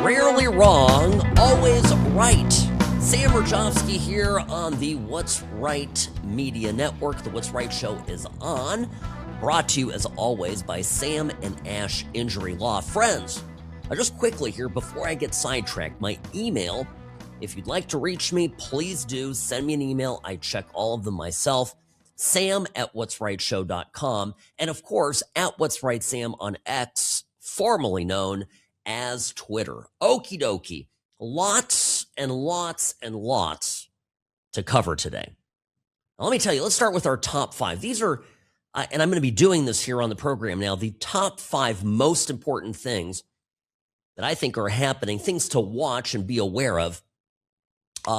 Rarely wrong, always right. Sam Rajovsky here on the What's Right Media Network. The What's Right Show is on. Brought to you, as always, by Sam and Ash Injury Law. Friends, just quickly here, before I get sidetracked, my email, if you'd like to reach me, please do. Send me an email. I check all of them myself. sam@whatsrightshow.com. And, of course, at What's Right Sam on X, formerly known as Twitter. Okie dokie. Lots and lots and lots to cover today. Now, let me tell you, let's start with our top five. These are, and I'm going to be doing this here on the program now, the top five most important things that I think are happening, things to watch and be aware of.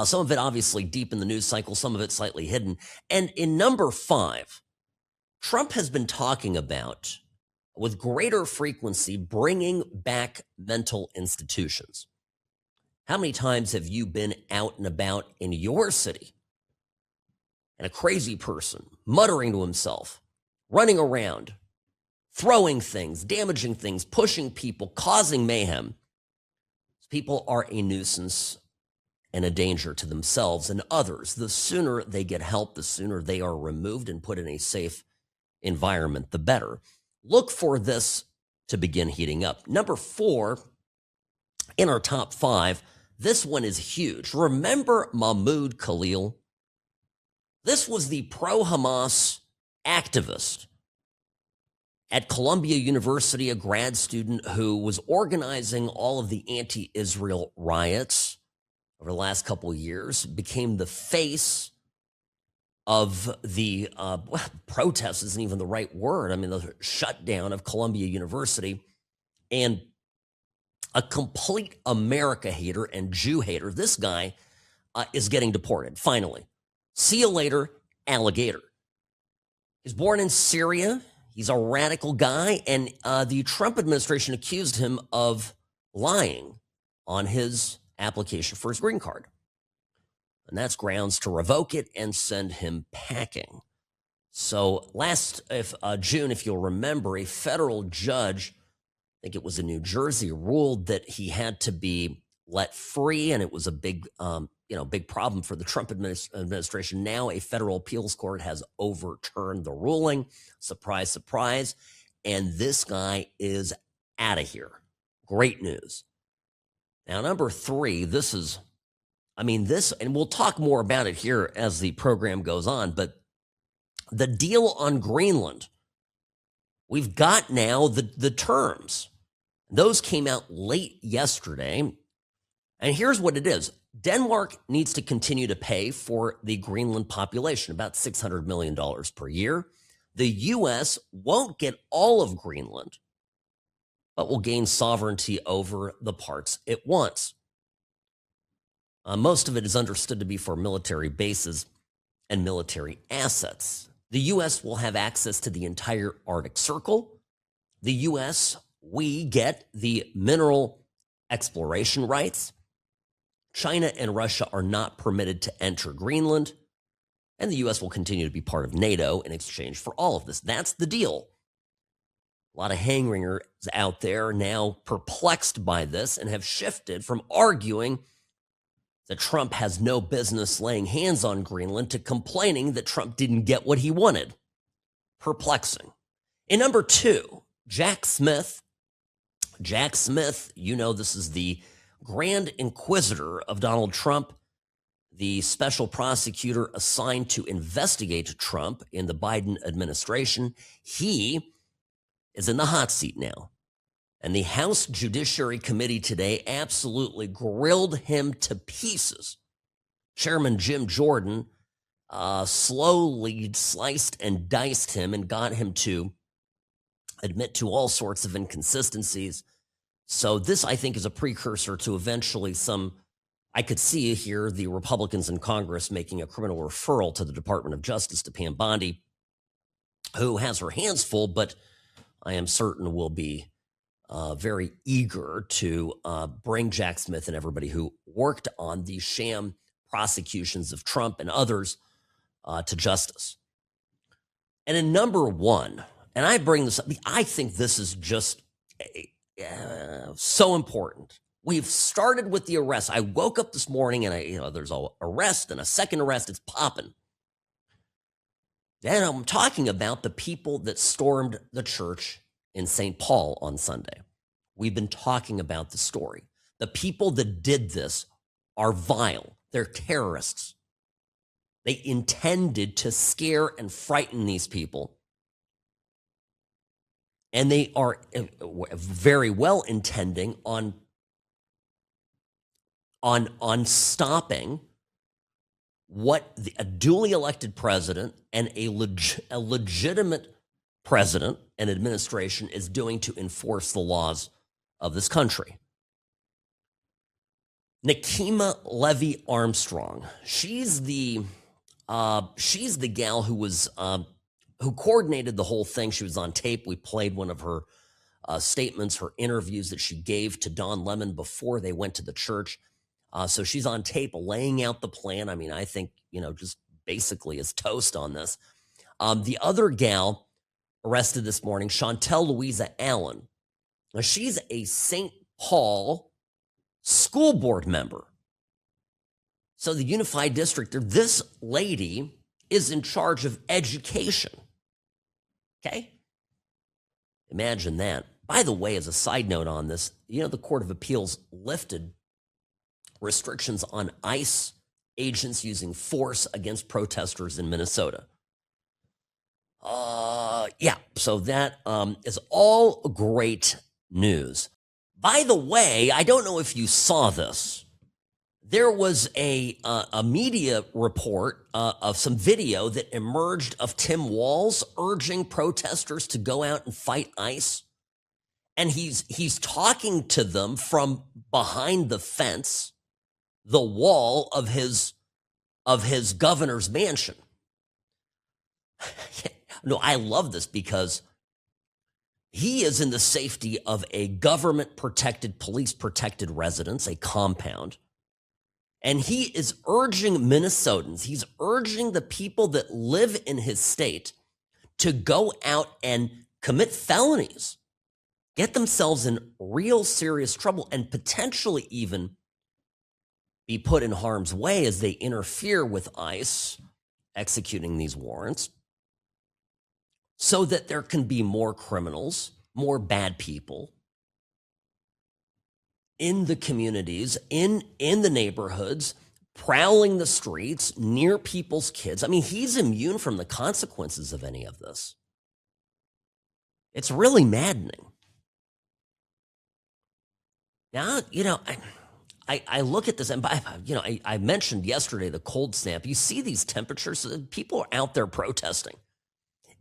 Some of it obviously deep in the news cycle, some of it slightly hidden. And in number five, Trump has been talking about, with greater frequency, bringing back mental institutions. How many times have you been out and about in your city and a crazy person muttering to himself, running around, throwing things, damaging things, pushing people, causing mayhem? People are a nuisance and a danger to themselves and others. The sooner they get help, the sooner they are removed and put in a safe environment, the better. Look for this to begin heating up. Number four in our top five, this one is huge. Remember Mahmoud Khalil? This was the pro-Hamas activist at Columbia University, a grad student who was organizing all of the anti-Israel riots over the last couple of years, became the face of the protest isn't even the right word. I mean, the shutdown of Columbia University, and a complete America hater and Jew hater. This guy is getting deported, finally. See you later, alligator. He's born in Syria. He's a radical guy, and the Trump administration accused him of lying on his application for his green card. And that's grounds to revoke it and send him packing. So last June, if you'll remember, a federal judge, I think it was in New Jersey, ruled that he had to be let free, and it was a big problem for the Trump administration. Now a federal appeals court has overturned the ruling. Surprise, surprise. And this guy is out of here. Great news. Now, number three, this, and we'll talk more about it here as the program goes on, but the deal on Greenland, we've got now the terms. Those came out late yesterday. And here's what it is. Denmark needs to continue to pay for the Greenland population, about $600 million per year. The U.S. won't get all of Greenland, but will gain sovereignty over the parts it wants. Most of it is understood to be for military bases and military assets. The U.S. will have access to the entire Arctic Circle. The U.S., we get the mineral exploration rights. China and Russia are not permitted to enter Greenland, and the U.S. will continue to be part of NATO in exchange for all of this. That's the deal. A lot of hang-wringers out there now perplexed by this and have shifted from arguing that Trump has no business laying hands on Greenland to complaining that Trump didn't get what he wanted. Perplexing. In number two, Jack Smith. Jack Smith, this is the Grand Inquisitor of Donald Trump, the special prosecutor assigned to investigate Trump in the Biden administration. He is in the hot seat now. And the House Judiciary Committee today absolutely grilled him to pieces. Chairman Jim Jordan slowly sliced and diced him and got him to admit to all sorts of inconsistencies. So this, I think, is a precursor to eventually I could see here the Republicans in Congress making a criminal referral to the Department of Justice to Pam Bondi, who has her hands full, but I am certain will be very eager to bring Jack Smith and everybody who worked on the sham prosecutions of Trump and others to justice. And in number one, and I bring this up, I think this is just so important. We've started with the arrest. I woke up this morning and there's an arrest and a second arrest. It's popping. Then I'm talking about the people that stormed the church in St. Paul on Sunday. We've been talking about the story. The people that did this are vile. They're terrorists. They intended to scare and frighten these people. And they are very well intending on stopping what a duly elected president and a legitimate president and administration is doing to enforce the laws of this country. Nikema Levy Armstrong, she's the gal who coordinated the whole thing. She was on tape. We played one of her statements, her interviews that she gave to Don Lemon before they went to the church. So she's on tape laying out the plan. I mean, I think, just basically is toast on this. The other gal arrested this morning, Chantel Louisa Allen. Now, she's a St. Paul school board member. So the Unified District, this lady is in charge of education. Okay? Imagine that. By the way, as a side note on this, the Court of Appeals lifted restrictions on ICE agents using force against protesters in Minnesota. So that is all great news. By the way, I don't know if you saw this. There was a media report of some video that emerged of Tim Walz urging protesters to go out and fight ICE. And he's talking to them from behind the fence, the wall of his governor's mansion. No, I love this because he is in the safety of a government-protected, police-protected residence, a compound. And he is urging Minnesotans, he's urging the people that live in his state to go out and commit felonies, get themselves in real serious trouble, and potentially even be put in harm's way as they interfere with ICE executing these warrants, so that there can be more criminals, more bad people in the communities, in the neighborhoods, prowling the streets near people's kids. I mean, he's immune from the consequences of any of this. It's really maddening. Now, I look at this, and I mentioned yesterday the cold snap. You see these temperatures, people are out there protesting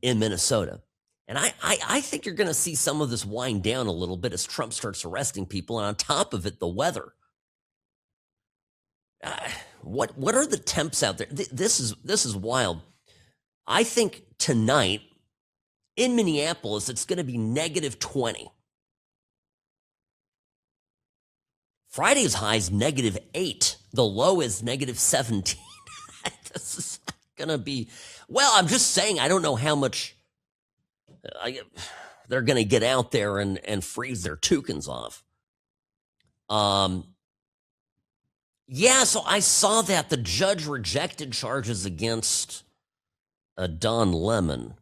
in Minnesota. And I think you're going to see some of this wind down a little bit as Trump starts arresting people. And on top of it, the weather. What are the temps out there? This is wild. I think tonight in Minneapolis, it's going to be -20. Friday's high is -8. The low is -17. This is going to be, well, I'm just saying, I don't know how much they're going to get out there and freeze their toucans off. So I saw that the judge rejected charges against Don Lemon.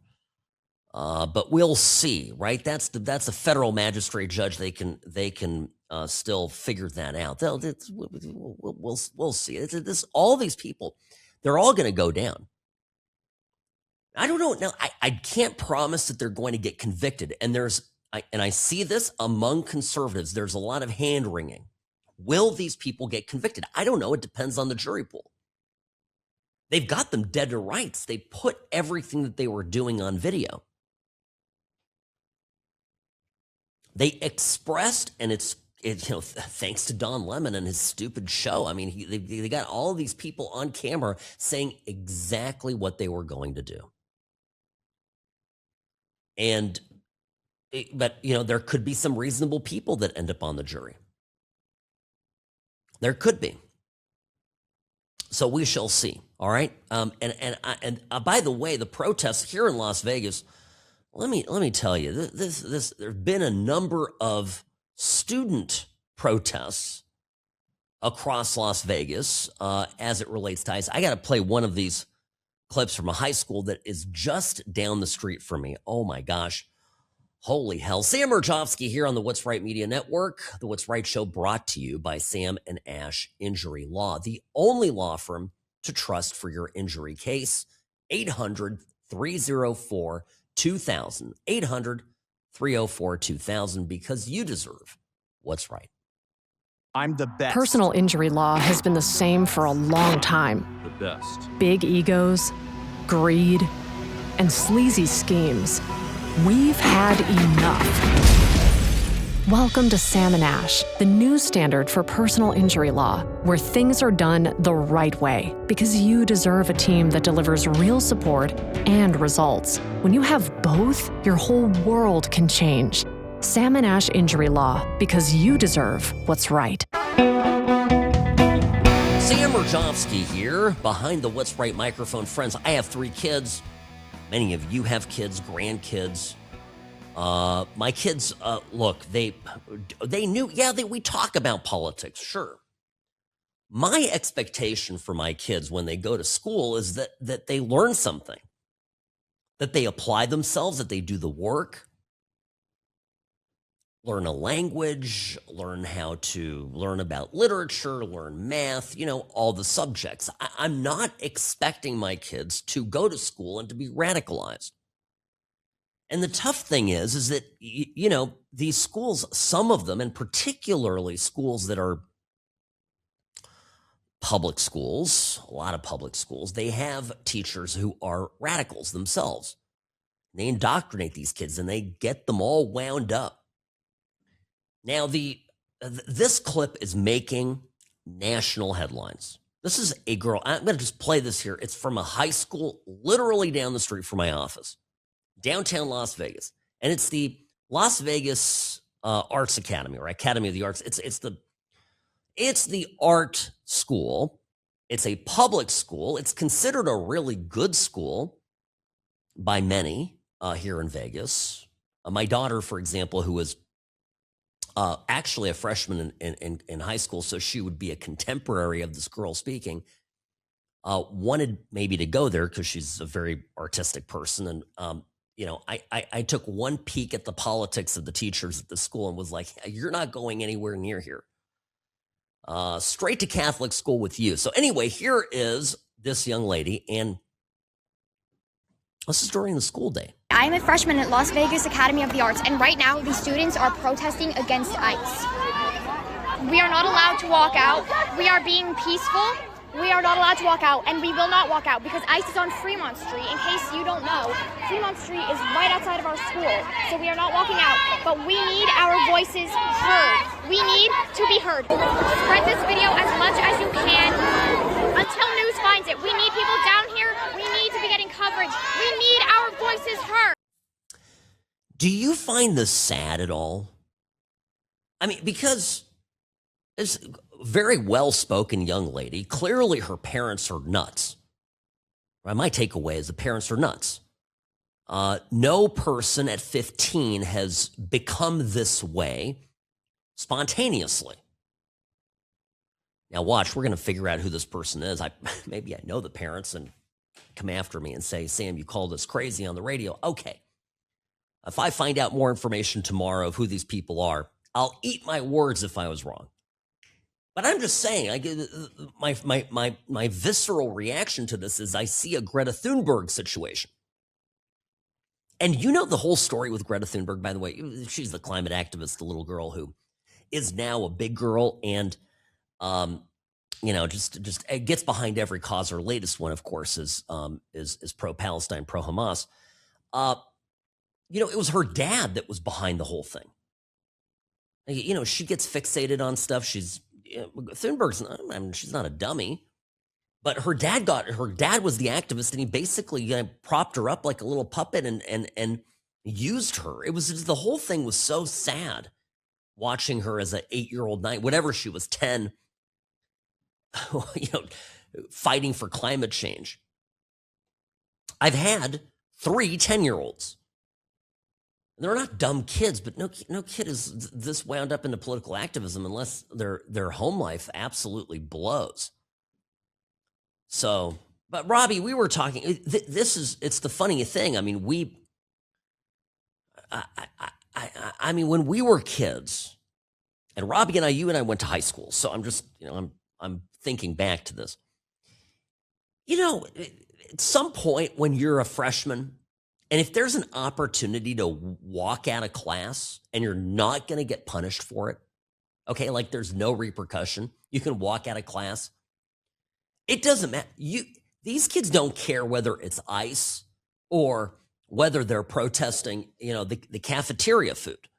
But we'll see, right? That's a federal magistrate judge. They can still figure that out. We'll see. All these people, they're all going to go down. I don't know. Now, I can't promise that they're going to get convicted. And I see this among conservatives. There's a lot of hand wringing. Will these people get convicted? I don't know. It depends on the jury pool. They've got them dead to rights. They put everything that they were doing on video. They expressed, and it's thanks to Don Lemon and his stupid show. I mean, they got all these people on camera saying exactly what they were going to do. But there could be some reasonable people that end up on the jury. There could be. So we shall see. All right. And by the way, the protests here in Las Vegas, let me tell you, this there've been a number of student protests across Las Vegas as it relates to ICE. I got to play one of these clips from a high school that is just down the street from me. Oh my gosh. Holy hell. Sam Murjovsky here on the What's Right Media Network, the What's Right Show, brought to you by Sam and Ash Injury Law, the only law firm to trust for your injury case. 800-304-2000. 800-304-2000, because you deserve what's right. I'm the best. Personal injury law has been the same for a long time. The best. Big egos, greed, and sleazy schemes. We've had enough. Welcome to Sam and Ash, the new standard for personal injury law, where things are done the right way, because you deserve a team that delivers real support and results. When you have both, your whole world can change. Sam and Ash Injury Law, because you deserve what's right. Sam Murjovsky here, behind the What's Right microphone. Friends, I have 3 kids. Many of you have kids, grandkids. My kids, look, they knew, we talk about politics, sure. My expectation for my kids when they go to school is that they learn something, that they apply themselves, that they do the work, learn a language, learn how to learn about literature, learn math, all the subjects. I'm not expecting my kids to go to school and to be radicalized. And the tough thing is that, these schools, some of them, and particularly schools that are public schools, a lot of public schools, they have teachers who are radicals themselves. They indoctrinate these kids and they get them all wound up. Now, this clip is making national headlines. This is a girl. I'm going to just play this here. It's from a high school literally down the street from my office, downtown Las Vegas. And it's the Las Vegas Arts Academy, or Academy of the Arts. It's the art school. It's a public school. It's considered a really good school by many here in Vegas. My daughter, for example, who was actually a freshman in high school, so she would be a contemporary of this girl speaking, wanted maybe to go there because she's a very artistic person. And, I took one peek at the politics of the teachers at the school and was like, you're not going anywhere near here. Straight to Catholic school with you. So anyway, here is this young lady, and this is during the school day. I'm a freshman at Las Vegas Academy of the Arts, and right now the students are protesting against ICE. We are not allowed to walk out. We are being peaceful. We are not allowed to walk out, and we will not walk out because ICE is on Fremont Street. In case you don't know, Fremont Street is right outside of our school, so we are not walking out, but we need our voices heard. We need to be heard. Spread this video as much as you can until news finds it. We need people down here. We need to be getting coverage. We need our voices heard. Do you find this sad at all? I mean, because it's a very well-spoken young lady. Clearly her parents are nuts. My takeaway is the parents are nuts. No person at 15 has become this way spontaneously. Now watch, we're going to figure out who this person is. Maybe I know the parents and come after me and say, Sam, you called us crazy on the radio. Okay. If I find out more information tomorrow of who these people are, I'll eat my words if I was wrong. But I'm just saying, my visceral reaction to this is I see a Greta Thunberg situation. And you know the whole story with Greta Thunberg, by the way. She's the climate activist, the little girl who is now a big girl and, just gets behind every cause. Her latest one, of course, is pro-Palestine, pro-Hamas. It was her dad that was behind the whole thing. She gets fixated on stuff. Thunberg's not, she's not a dummy, but her dad was the activist, and he basically propped her up like a little puppet and used her. It was just, the whole thing was so sad watching her as an 8-year-old, whatever she was, 10, fighting for climate change. I've had 3 10-year-olds. they're not dumb kids, but no kid is this wound up into political activism unless their home life absolutely blows. So, but Robbie, we were talking. It's the funny thing. I mean, I mean, when we were kids, and Robbie and you and I went to high school. So I'm just, I'm thinking back to this. At some point when you're a freshman, and if there's an opportunity to walk out of class and you're not going to get punished for it, okay, like there's no repercussion, you can walk out of class. It doesn't matter. These kids don't care whether it's ICE or whether they're protesting, the cafeteria food.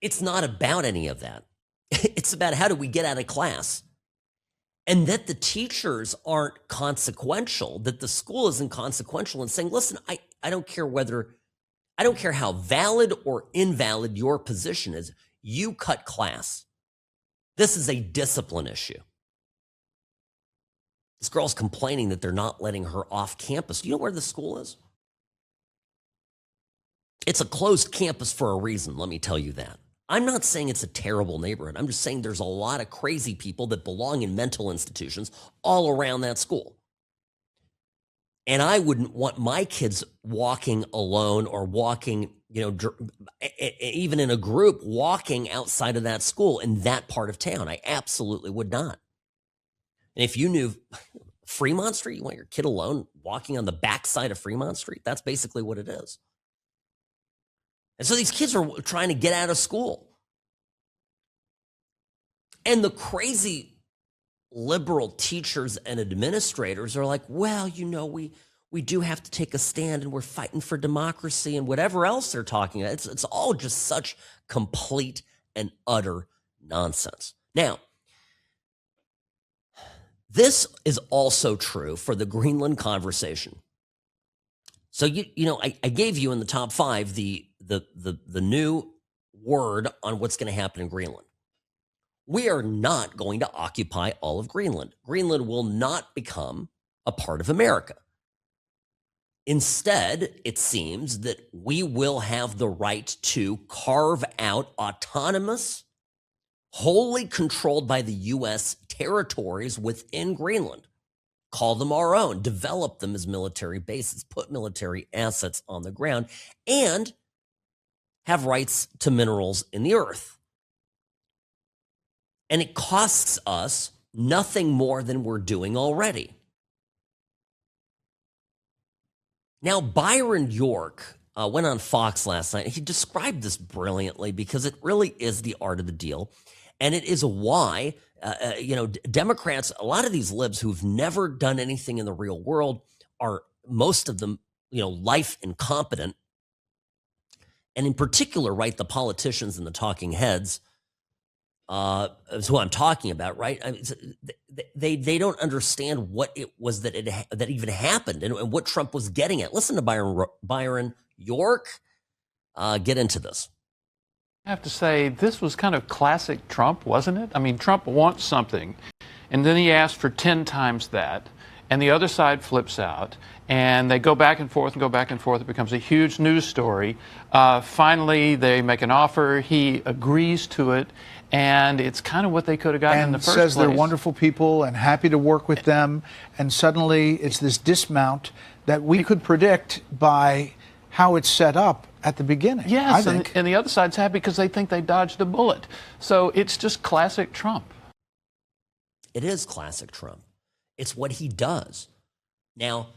It's not about any of that. It's about how do we get out of class. And that the teachers aren't consequential, that the school isn't consequential and saying, listen, I don't care how valid or invalid your position is, you cut class. This is a discipline issue. This girl's complaining that they're not letting her off campus. Do you know where the school is? It's a closed campus for a reason, let me tell you that. I'm not saying it's a terrible neighborhood. I'm just saying there's a lot of crazy people that belong in mental institutions all around that school. And I wouldn't want my kids walking alone or walking, even in a group, walking outside of that school in that part of town. I absolutely would not. And if you knew Fremont Street, you want your kid alone walking on the backside of Fremont Street? That's basically what it is. And so these kids are trying to get out of school. And the crazy liberal teachers and administrators are like, well, we do have to take a stand and we're fighting for democracy and whatever else they're talking about. It's all just such complete and utter nonsense. Now, this is also true for the Greenland conversation. So, I gave you in the top 5 the new word on what's going to happen in Greenland. We are not going to occupy all of Greenland. Greenland will not become a part of America. Instead, it seems that we will have the right to carve out autonomous, wholly controlled by the U.S. territories within Greenland. Call them our own, develop them as military bases, put military assets on the ground, and have rights to minerals in the earth. And it costs us nothing more than we're doing already. Now, Byron York went on Fox last night. He described this brilliantly because it really is the art of the deal. And it is why, Democrats, a lot of these libs who've never done anything in the real world are, most of them, life incompetent. And in particular, right, the politicians and the talking heads is who I'm talking about, right? I mean, they don't understand what it was that even happened and what Trump was getting at. Listen to Byron York get into this. I have to say, this was kind of classic Trump, wasn't it? I mean, Trump wants something, and then he asks for 10 times that, and the other side flips out, and they go back and forth and go back and forth. It becomes a huge news story. Finally, they make an offer. He agrees to it, and it's kind of what they could have gotten in the first place. And says they're wonderful people and happy to work with them, and suddenly it's this dismount that we could predict by how it's set up at the beginning. Yes, and the other side's happy because they think they dodged a bullet. So it's just classic Trump. It is classic Trump. It's what he does. Now,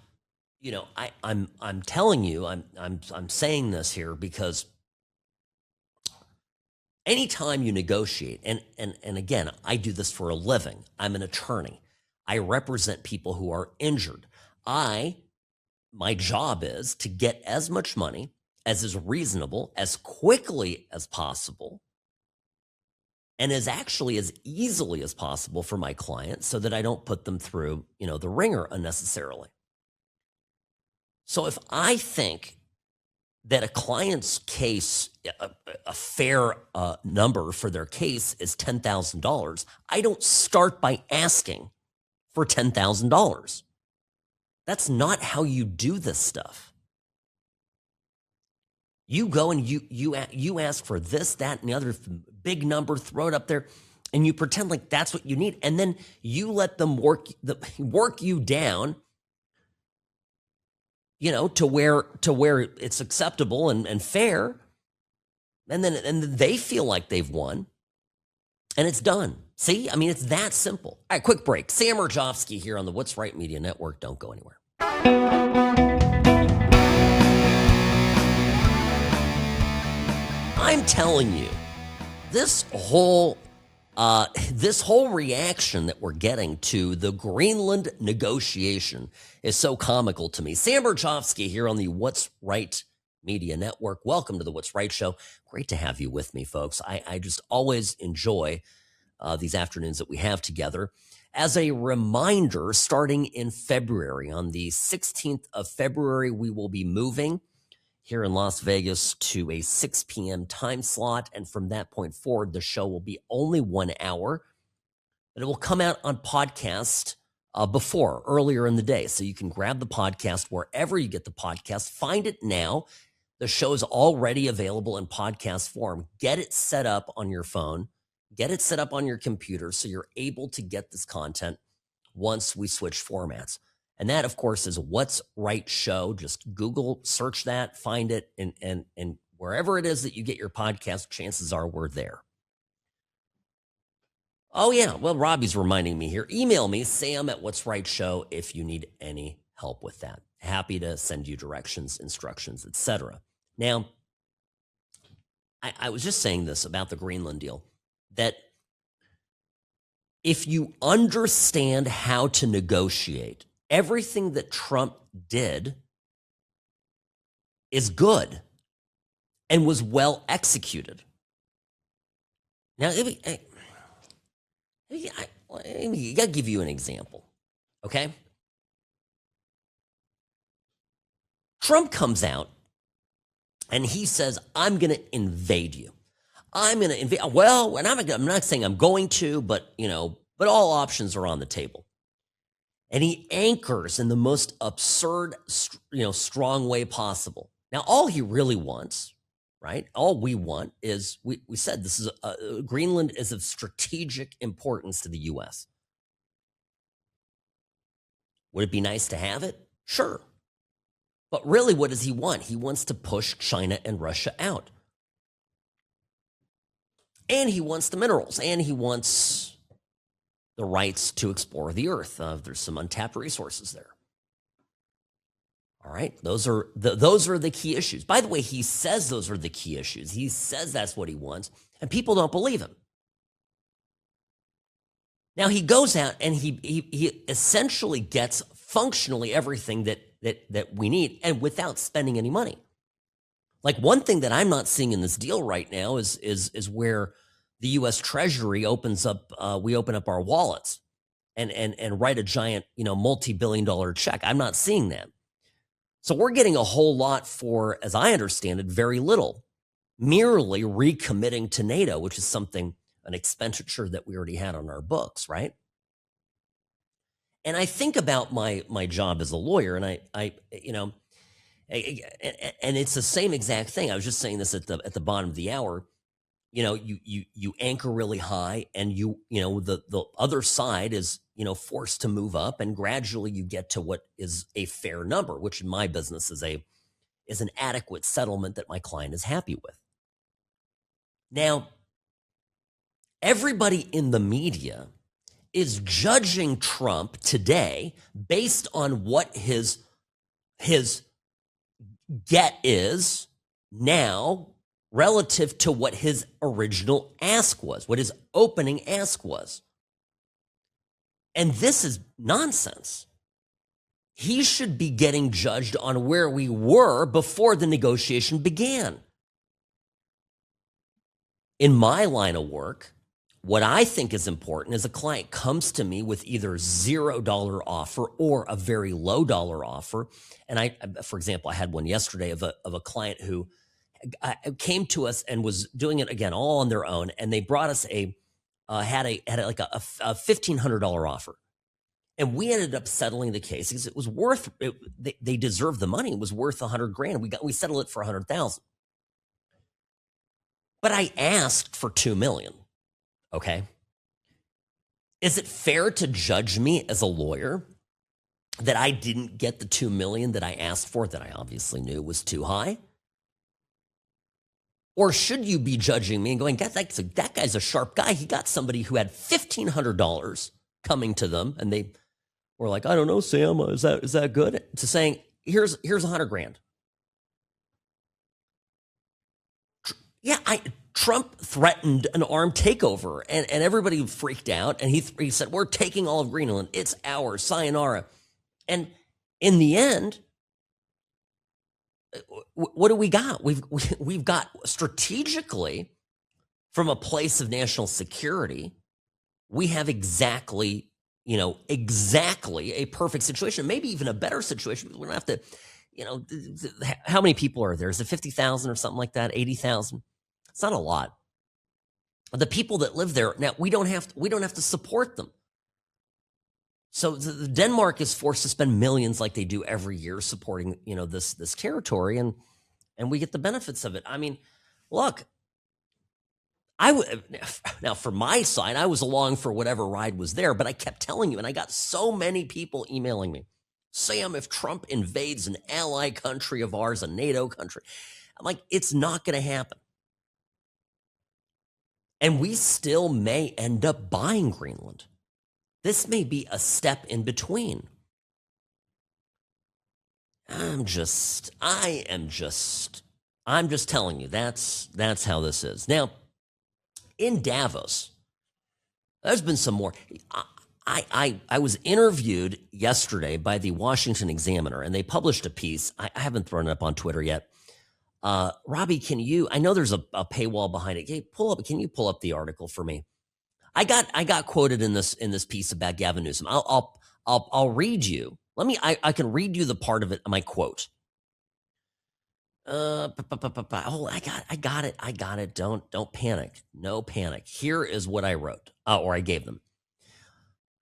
I'm telling you, I'm saying this here because anytime you negotiate, and again, I do this for a living. I'm an attorney. I represent people who are injured. My job is to get as much money as is reasonable, as quickly as possible, and as easily as possible for my client so that I don't put them through, the ringer unnecessarily. So if I think that a client's case, a fair number for their case is $10,000, I don't start by asking for $10,000. That's not how you do this stuff. You go and you ask for this, that, and the other big number, throw it up there, and you pretend like that's what you need, and then you let them work you down, to where it's acceptable and fair, and then they feel like they've won, and it's done. See, I mean, it's that simple. All right, quick break. Sam Rajovsky here on the What's Right Media Network. Don't go anywhere. I'm telling you, this whole reaction that we're getting to the Greenland negotiation is so comical to me. Sam Rajovsky here on the What's Right Media Network. Welcome to the What's Right Show. Great to have you with me, folks. I just always enjoy these afternoons that we have together. As a reminder, starting in February, on the 16th of February, we will be moving here in Las Vegas to a 6 p.m. time slot. And from that point forward, the show will be only 1 hour, but it will come out on podcast earlier in the day. So you can grab the podcast wherever you get the podcast. Find it now. The show is already available in podcast form. Get it set up on your phone. Get it set up on your computer so you're able to get this content once we switch formats. And that, of course, is What's Right Show. Just Google, search that, find it, and wherever it is that you get your podcast, chances are we're there. Oh, yeah. Well, Robbie's reminding me here. Email me, Sam at What's Right Show, if you need any help with that. Happy to send you directions, instructions, etc. Now, I was just saying this about the Greenland deal, that if you understand how to negotiate, everything that Trump did is good and was well executed. Now, I got to give you an example, okay? Trump comes out and he says, I'm going to invade you. I'm going to invade. Well, and I'm not saying I'm going to, but all options are on the table. And he anchors in the most absurd, strong way possible. Now, all he really wants, right? All we want is, we said this is Greenland is of strategic importance to the U.S. Would it be nice to have it? Sure. But really, what does he want? He wants to push China and Russia out. And he wants the minerals, and he wants the rights to explore the earth. There's some untapped resources there. All right, those are the key issues. By the way, he says those are the key issues. He says that's what he wants, and people don't believe him. Now he goes out and he essentially gets functionally everything that we need, and without spending any money. Like, one thing that I'm not seeing in this deal right now is where the U.S. Treasury opens up, we open up our wallets and write a giant, multi-billion-dollar check. I'm not seeing that. So we're getting a whole lot for, as I understand it, very little, merely recommitting to NATO, which is an expenditure that we already had on our books, right? And I think about my job as a lawyer, and and it's the same exact thing. I was just saying this at the bottom of the hour. You anchor really high, and the other side is forced to move up, and gradually you get to what is a fair number, which in my business is an adequate settlement that my client is happy with. Now, everybody in the media is judging Trump today based on what his get is now relative to what his original ask was, what his opening ask was. And this is nonsense. He should be getting judged on where we were before the negotiation began. In my line of work, what I think is important is a client comes to me with either $0 offer or a very low dollar offer. And for example, I had one yesterday of a client who came to us and was doing it again all on their own, and they brought us had a $1,500 offer, and we ended up settling the case because it was worth. They deserved the money. It was worth $100,000. We settled it for $100,000. But I asked for $2 million. Okay. Is it fair to judge me as a lawyer that I didn't get the $2 million that I asked for, that I obviously knew was too high? Or should you be judging me and going, that guy's a sharp guy. He got somebody who had $1,500 coming to them, and they were like, I don't know, Sam, is that good? To saying, here's $100,000. Yeah, Trump threatened an armed takeover, and everybody freaked out, and he said, we're taking all of Greenland. It's ours, sayonara. And in the end, what do we got? We've got strategically, from a place of national security, we have exactly a perfect situation, maybe even a better situation. We don't have to, how many people are there? Is it 50,000 or something like that? 80,000? It's not a lot. The people that live there now, we don't have to support them. So Denmark is forced to spend millions, like they do every year, supporting this territory, and we get the benefits of it. I mean, look, now from my side, I was along for whatever ride was there, but I kept telling you, and I got so many people emailing me, Sam, if Trump invades an ally country of ours, a NATO country, I'm like, it's not going to happen. And we still may end up buying Greenland. This may be a step in between. I'm just telling you, that's how this is. Now, in Davos, there's been some more. I was interviewed yesterday by the Washington Examiner, and they published a piece. I haven't thrown it up on Twitter yet. Robbie, I know there's a paywall behind it. Can you pull up the article for me? I got quoted in this piece about Gavin Newsom. I'll read you. I can read you the part of it, my quote. Oh, I got it. Don't panic. No panic. Here is what I wrote, or I gave them.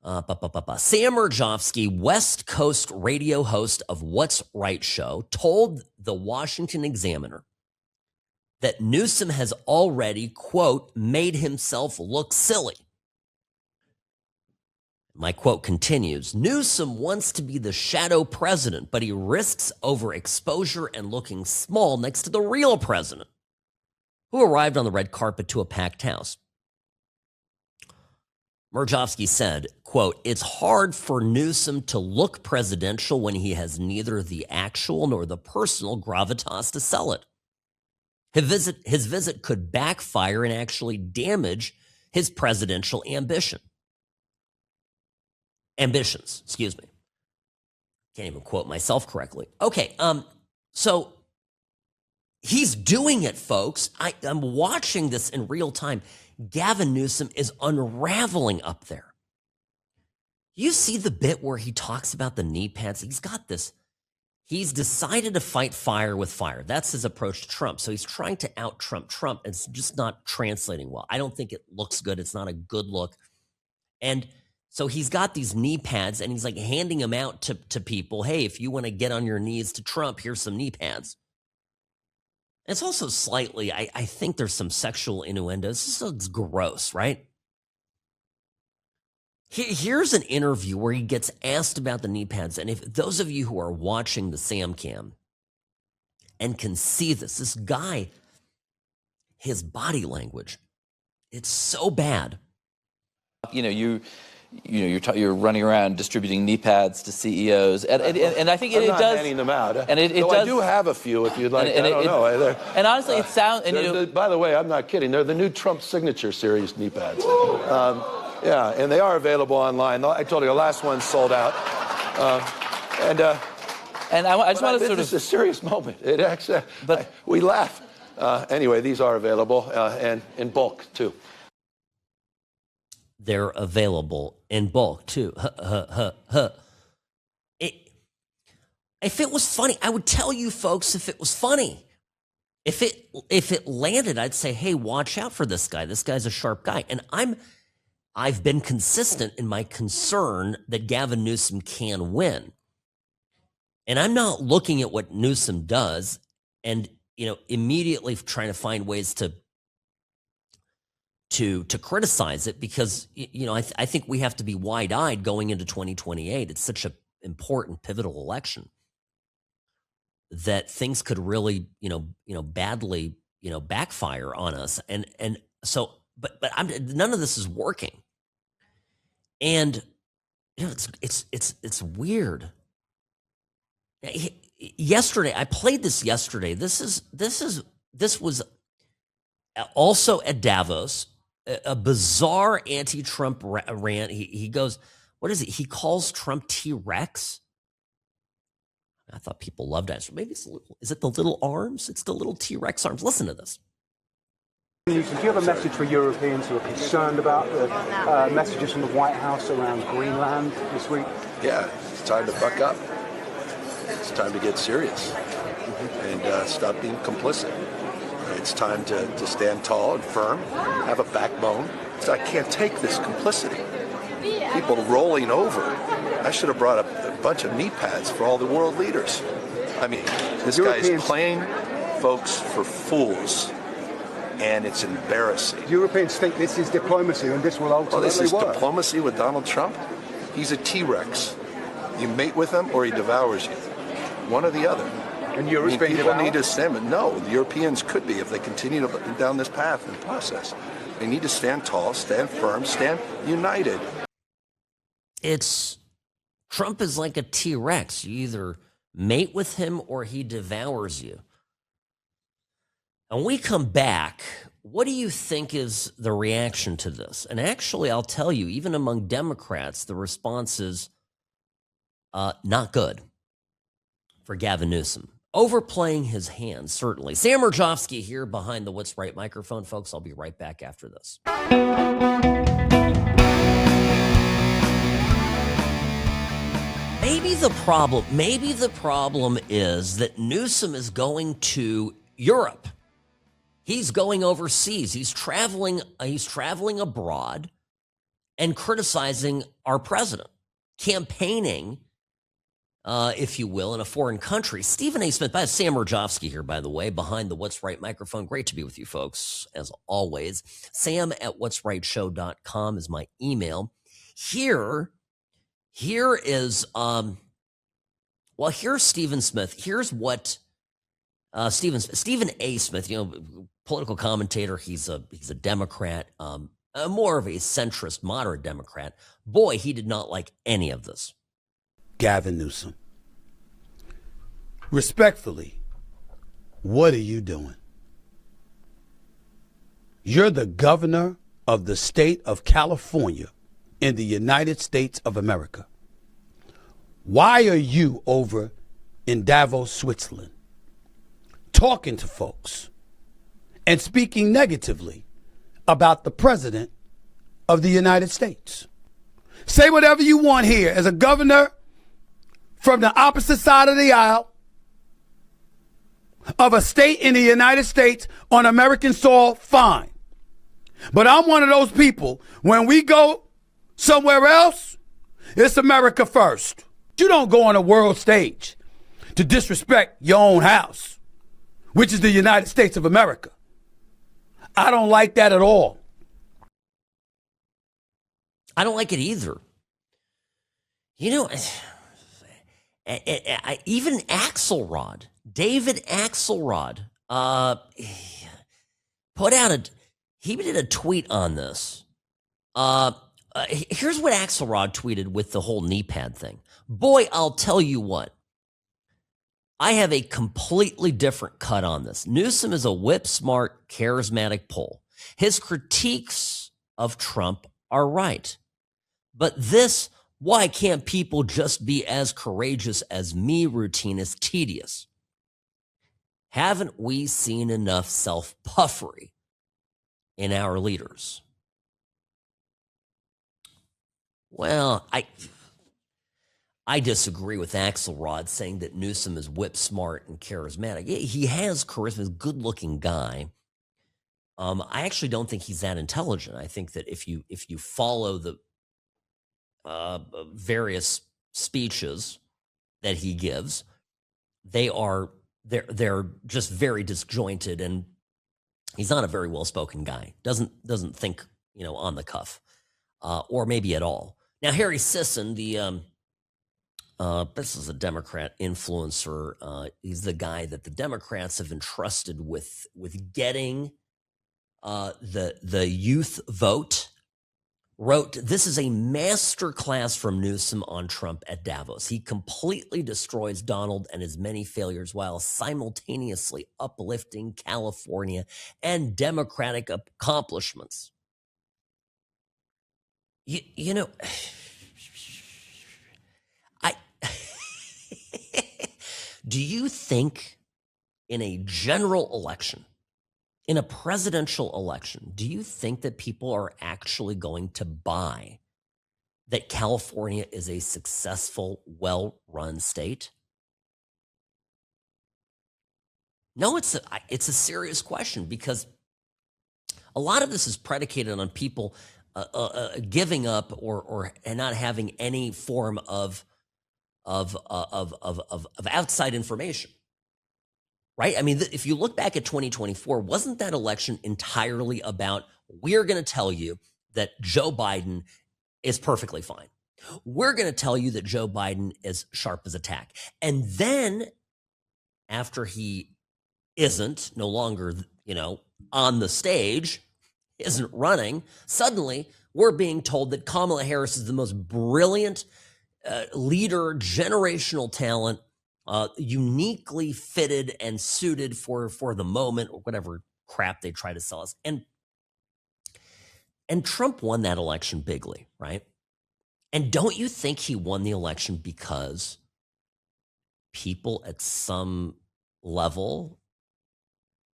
Sam Murjovsky, West Coast radio host of What's Right show, told the Washington Examiner that Newsom has already, quote, made himself look silly. My quote continues, Newsom wants to be the shadow president, but he risks overexposure and looking small next to the real president, who arrived on the red carpet to a packed house. Murjovsky said, quote, it's hard for Newsom to look presidential when he has neither the actual nor the personal gravitas to sell it. His visit could backfire and actually damage his presidential ambitions. Excuse me. Can't even quote myself correctly. Okay, so he's doing it, folks. I'm watching this in real time. Gavin Newsom is unraveling up there. You see the bit where he talks about the knee pads? He's got this. He's decided to fight fire with fire. That's his approach to Trump. So he's trying to out-Trump Trump. It's just not translating well. I don't think it looks good. It's not a good look. And so he's got these knee pads, and he's like handing them out to people. Hey, if you want to get on your knees to Trump, here's some knee pads. It's also slightly, I think there's some sexual innuendos. This looks gross, right? Here's an interview where he gets asked about the knee pads. And if those of you who are watching the Sam Cam and can see this guy, his body language, it's so bad. You're running around distributing knee pads to CEOs, and I think it does. I'm not handing them out, and it does. I do have a few if you'd like. I don't know. And honestly, it sounds. By the way, I'm not kidding. They're the new Trump Signature Series knee pads. Yeah, and they are available online. I told you the last one sold out. And I just want to sort of. This is a serious moment. It actually, we laugh. Anyway, these are available and in bulk too. They're available in bulk too. If it was funny, I would tell you folks if it was funny. If it landed, I'd say, hey, watch out for this guy. This guy's a sharp guy. And I've been consistent in my concern that Gavin Newsom can win. And I'm not looking at what Newsom does and immediately trying to find ways to to criticize it because I think we have to be wide-eyed going into 2028. It's such an important pivotal election that things could really badly backfire on us, and so but none of this is working, and it's weird. Yesterday, I played this yesterday. This was also at Davos, a bizarre anti-Trump rant. He goes, what is it? He calls Trump T-Rex. I thought people loved that. So maybe is it the little arms? It's the little T-Rex arms. Listen to this. Do you have a message for Europeans who are concerned about the messages from the White House around Greenland this week? Yeah, it's time to buck up. It's time to get serious and stop being complicit. It's time to stand tall and firm, have a backbone. I can't take this complicity. People rolling over. I should have brought a bunch of knee pads for all the world leaders. I mean, this guy is playing folks for fools, and it's embarrassing. Europeans think this is diplomacy, and this will ultimately this is work. Diplomacy with Donald Trump? He's a T-Rex. You mate with him, or he devours you. One or the other. And Europe's being people devoured? need to stand. No, the Europeans could be if they continue down this path and process. They need to stand tall, stand firm, stand united. Trump is like a T-Rex. You either mate with him or he devours you. And when we come back, what do you think is the reaction to this? And actually, I'll tell you, even among Democrats, the response is not good for Gavin Newsom. Overplaying his hand, certainly. Sam Murjovsky here behind the What's Right microphone, folks. I'll be right back after this. Maybe the problem is that Newsom is going to Europe. He's going overseas. He's traveling abroad and criticizing our president, campaigning, if you will, in a foreign country. Stephen A. Smith, Sam Murjovsky here, by the way, behind the What's Right microphone. Great to be with you folks, as always. Sam@whatsrightshow.com is my email. Here is, here's Stephen Smith. Here's what Stephen A. Smith, political commentator. He's a Democrat, more of a centrist, moderate Democrat. Boy, he did not like any of this. Gavin Newsom, respectfully, what are you doing? You're the governor of the state of California in the United States of America. Why are you over in Davos, Switzerland, talking to folks and speaking negatively about the president of the United States? Say whatever you want here as a governor from the opposite side of the aisle of a state in the United States on American soil, fine. But I'm one of those people, when we go somewhere else, it's America first. You don't go on a world stage to disrespect your own house, which is the United States of America. I don't like that at all. I don't like it either. Even Axelrod, David Axelrod, he did a tweet on this. Here's what Axelrod tweeted with the whole knee pad thing. Boy, I'll tell you what. I have a completely different cut on this. Newsom is a whip-smart, charismatic Pole. His critiques of Trump are right. But this, why can't people just be as courageous as me routine is tedious? Haven't we seen enough self-puffery in our leaders? Well, I disagree with Axelrod saying that Newsom is whip smart and charismatic. He has charisma, he's a good-looking guy. I actually don't think he's that intelligent. I think that if you follow the various speeches that he gives, they're just very disjointed and He's not a very well-spoken guy. Doesn't think, on the cuff, or maybe at all. Now, Harry Sisson, this is a Democrat influencer. He's the guy that the Democrats have entrusted with getting the youth vote. Wrote, "This is a masterclass from Newsom on Trump at Davos. He completely destroys Donald and his many failures while simultaneously uplifting California and Democratic accomplishments." You know, I do you think in a general election, in a presidential election, do you think that people are actually going to buy that California is a successful, well-run state? No, it's a serious question, because a lot of this is predicated on people giving up or not having any form of outside information. Right? I mean, if you look back at 2024, wasn't that election entirely about, we're going to tell you that Joe Biden is perfectly fine. We're going to tell you that Joe Biden is sharp as a tack. And then after he isn't, no longer, on the stage, isn't running, suddenly we're being told that Kamala Harris is the most brilliant leader, generational talent, uniquely fitted and suited for the moment, or whatever crap they try to sell us. And Trump won that election bigly, right? And don't you think he won the election because people at some level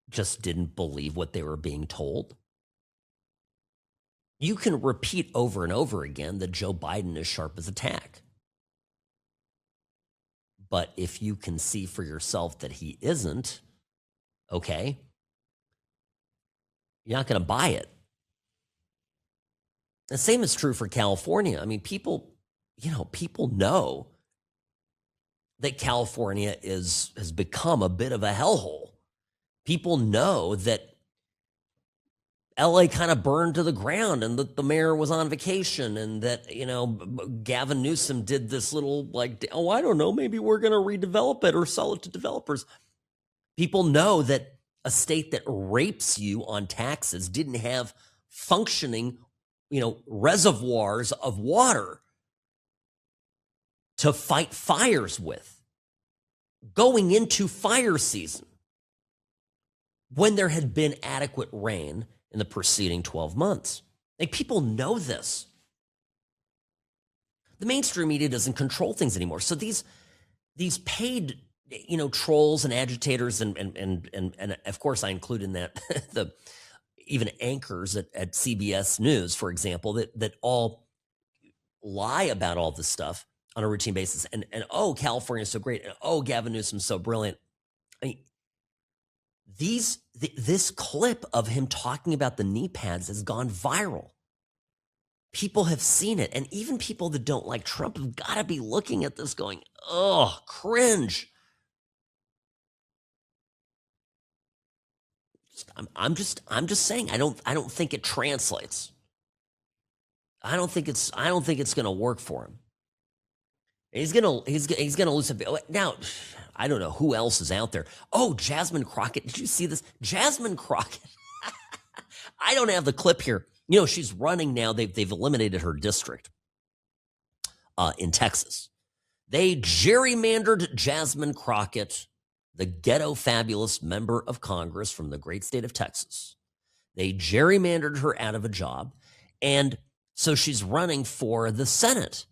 just didn't believe what they were being told? You can repeat over and over again that Joe Biden is sharp as a tack. But if you can see for yourself that he isn't, okay, you're not going to buy it. The same is true for California. I mean, people know that California has become a bit of a hellhole. People know that LA kind of burned to the ground and that the mayor was on vacation, and that, Gavin Newsom did this little, I don't know, maybe we're going to redevelop it or sell it to developers. People know that a state that rapes you on taxes didn't have functioning, reservoirs of water to fight fires with going into fire season, when there had been adequate rain in the preceding 12 months. People know this. The mainstream media doesn't control things anymore. So these paid, trolls and agitators, and of course I include in that the even anchors at CBS News, for example, that all lie about all this stuff on a routine basis. And oh, California's so great. And oh, Gavin Newsom's so brilliant. I mean, this clip of him talking about the knee pads has gone viral. People have seen it. And even people that don't like Trump have got to be looking at this going, oh, cringe. I'm just saying, I don't think it translates. I don't think it's going to work for him. He's gonna lose a bit. Now, I don't know who else is out there. Oh, Jasmine Crockett. Did you see this? Jasmine Crockett. I don't have the clip here. She's running now. They've eliminated her district in Texas. They gerrymandered Jasmine Crockett, the ghetto fabulous member of Congress from the great state of Texas. They gerrymandered her out of a job, and so she's running for the Senate.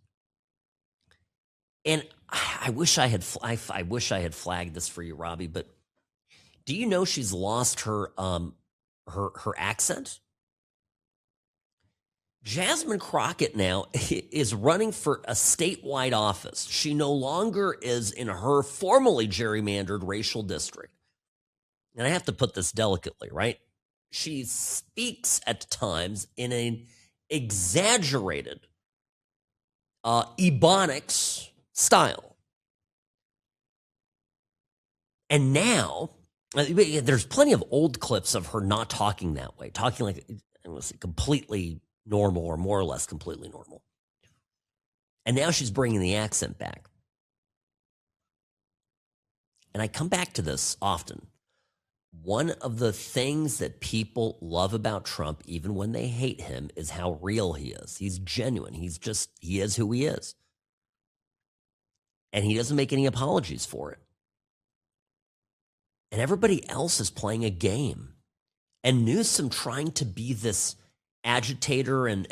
And I wish I had flagged this for you, Robbie. But do you know she's lost her accent? Jasmine Crockett now is running for a statewide office. She no longer is in her formally gerrymandered racial district. And I have to put this delicately, right? She speaks at times in an exaggerated Ebonics style. And now There's plenty of old clips of her not talking that way, talking like it was completely normal or more or less completely normal. And now she's bringing the accent back. And I come back to this often. One of the things that people love about Trump, even when they hate him, is how real he is. He's genuine. He is who he is. And he doesn't make any apologies for it. And everybody else is playing a game. And Newsom trying to be this agitator and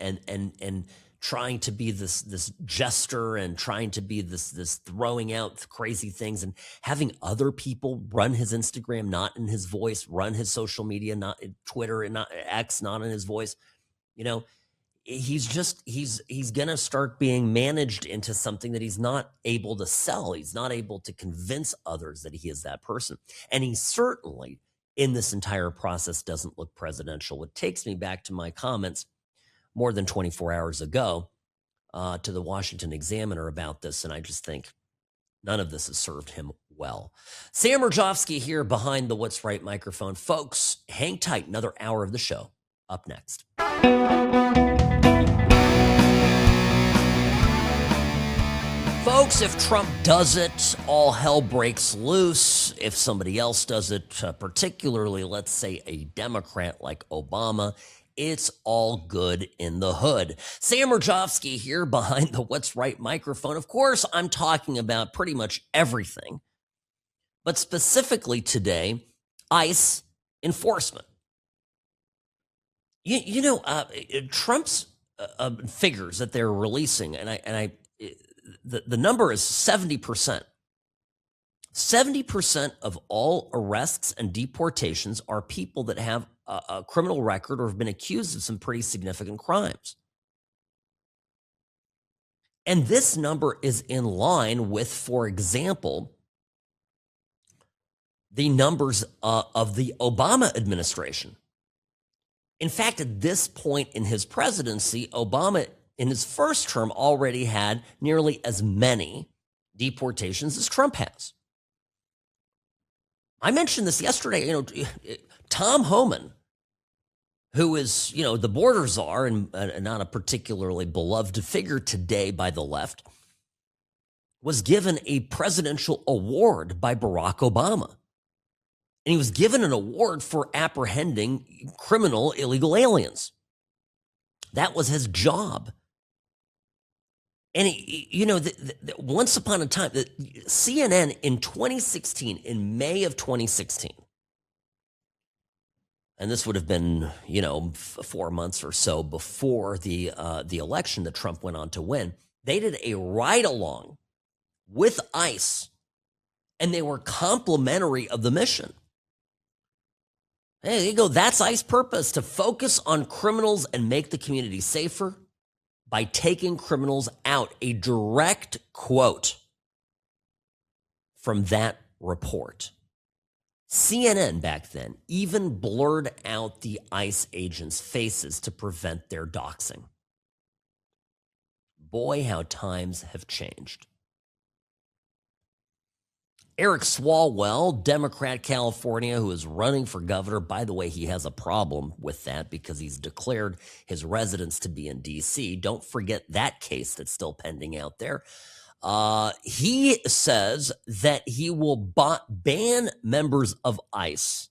trying to be this jester and trying to be this throwing out crazy things and having other people run his Instagram, not in his voice, run his social media, not Twitter and not X, not in his voice. He's going to start being managed into something that he's not able to sell. He's not able to convince others that he is that person. And he certainly in this entire process doesn't look presidential. It takes me back to my comments more than 24 hours ago to the Washington Examiner about this. And I just think none of this has served him well. Sam Rajovsky here behind the What's Right microphone. Folks, hang tight. Another hour of the show up next. Folks, if Trump does it, all hell breaks loose. If somebody else does it, particularly, let's say, a Democrat like Obama, it's all good in the hood. Sam Rajovsky here behind the What's Right microphone. Of course, I'm talking about pretty much everything, but specifically today, ICE enforcement. Trump's figures that they're releasing, the number is 70%. 70% of all arrests and deportations are people that have a criminal record or have been accused of some pretty significant crimes. And this number is in line with, for example, the numbers of the Obama administration. In fact, at this point in his presidency, Obama, in his first term, already had nearly as many deportations as Trump has. I mentioned this yesterday. Tom Homan, who is, the border czar and not a particularly beloved figure today by the left, was given a presidential award by Barack Obama. And he was given an award for apprehending criminal illegal aliens. That was his job. And, once upon a time, CNN in 2016, in May of 2016, and this would have been, 4 months or so before the election that Trump went on to win, they did a ride-along with ICE, and they were complimentary of the mission. Hey, there you go. That's ICE's purpose, to focus on criminals and make the community safer by taking criminals out. A direct quote from that report. CNN back then even blurred out the ICE agents' faces to prevent their doxing. Boy, how times have changed. Eric Swalwell, Democrat, California, who is running for governor. By the way, he has a problem with that because he's declared his residence to be in D.C. Don't forget that case that's still pending out there. He says that he will ban members of ICE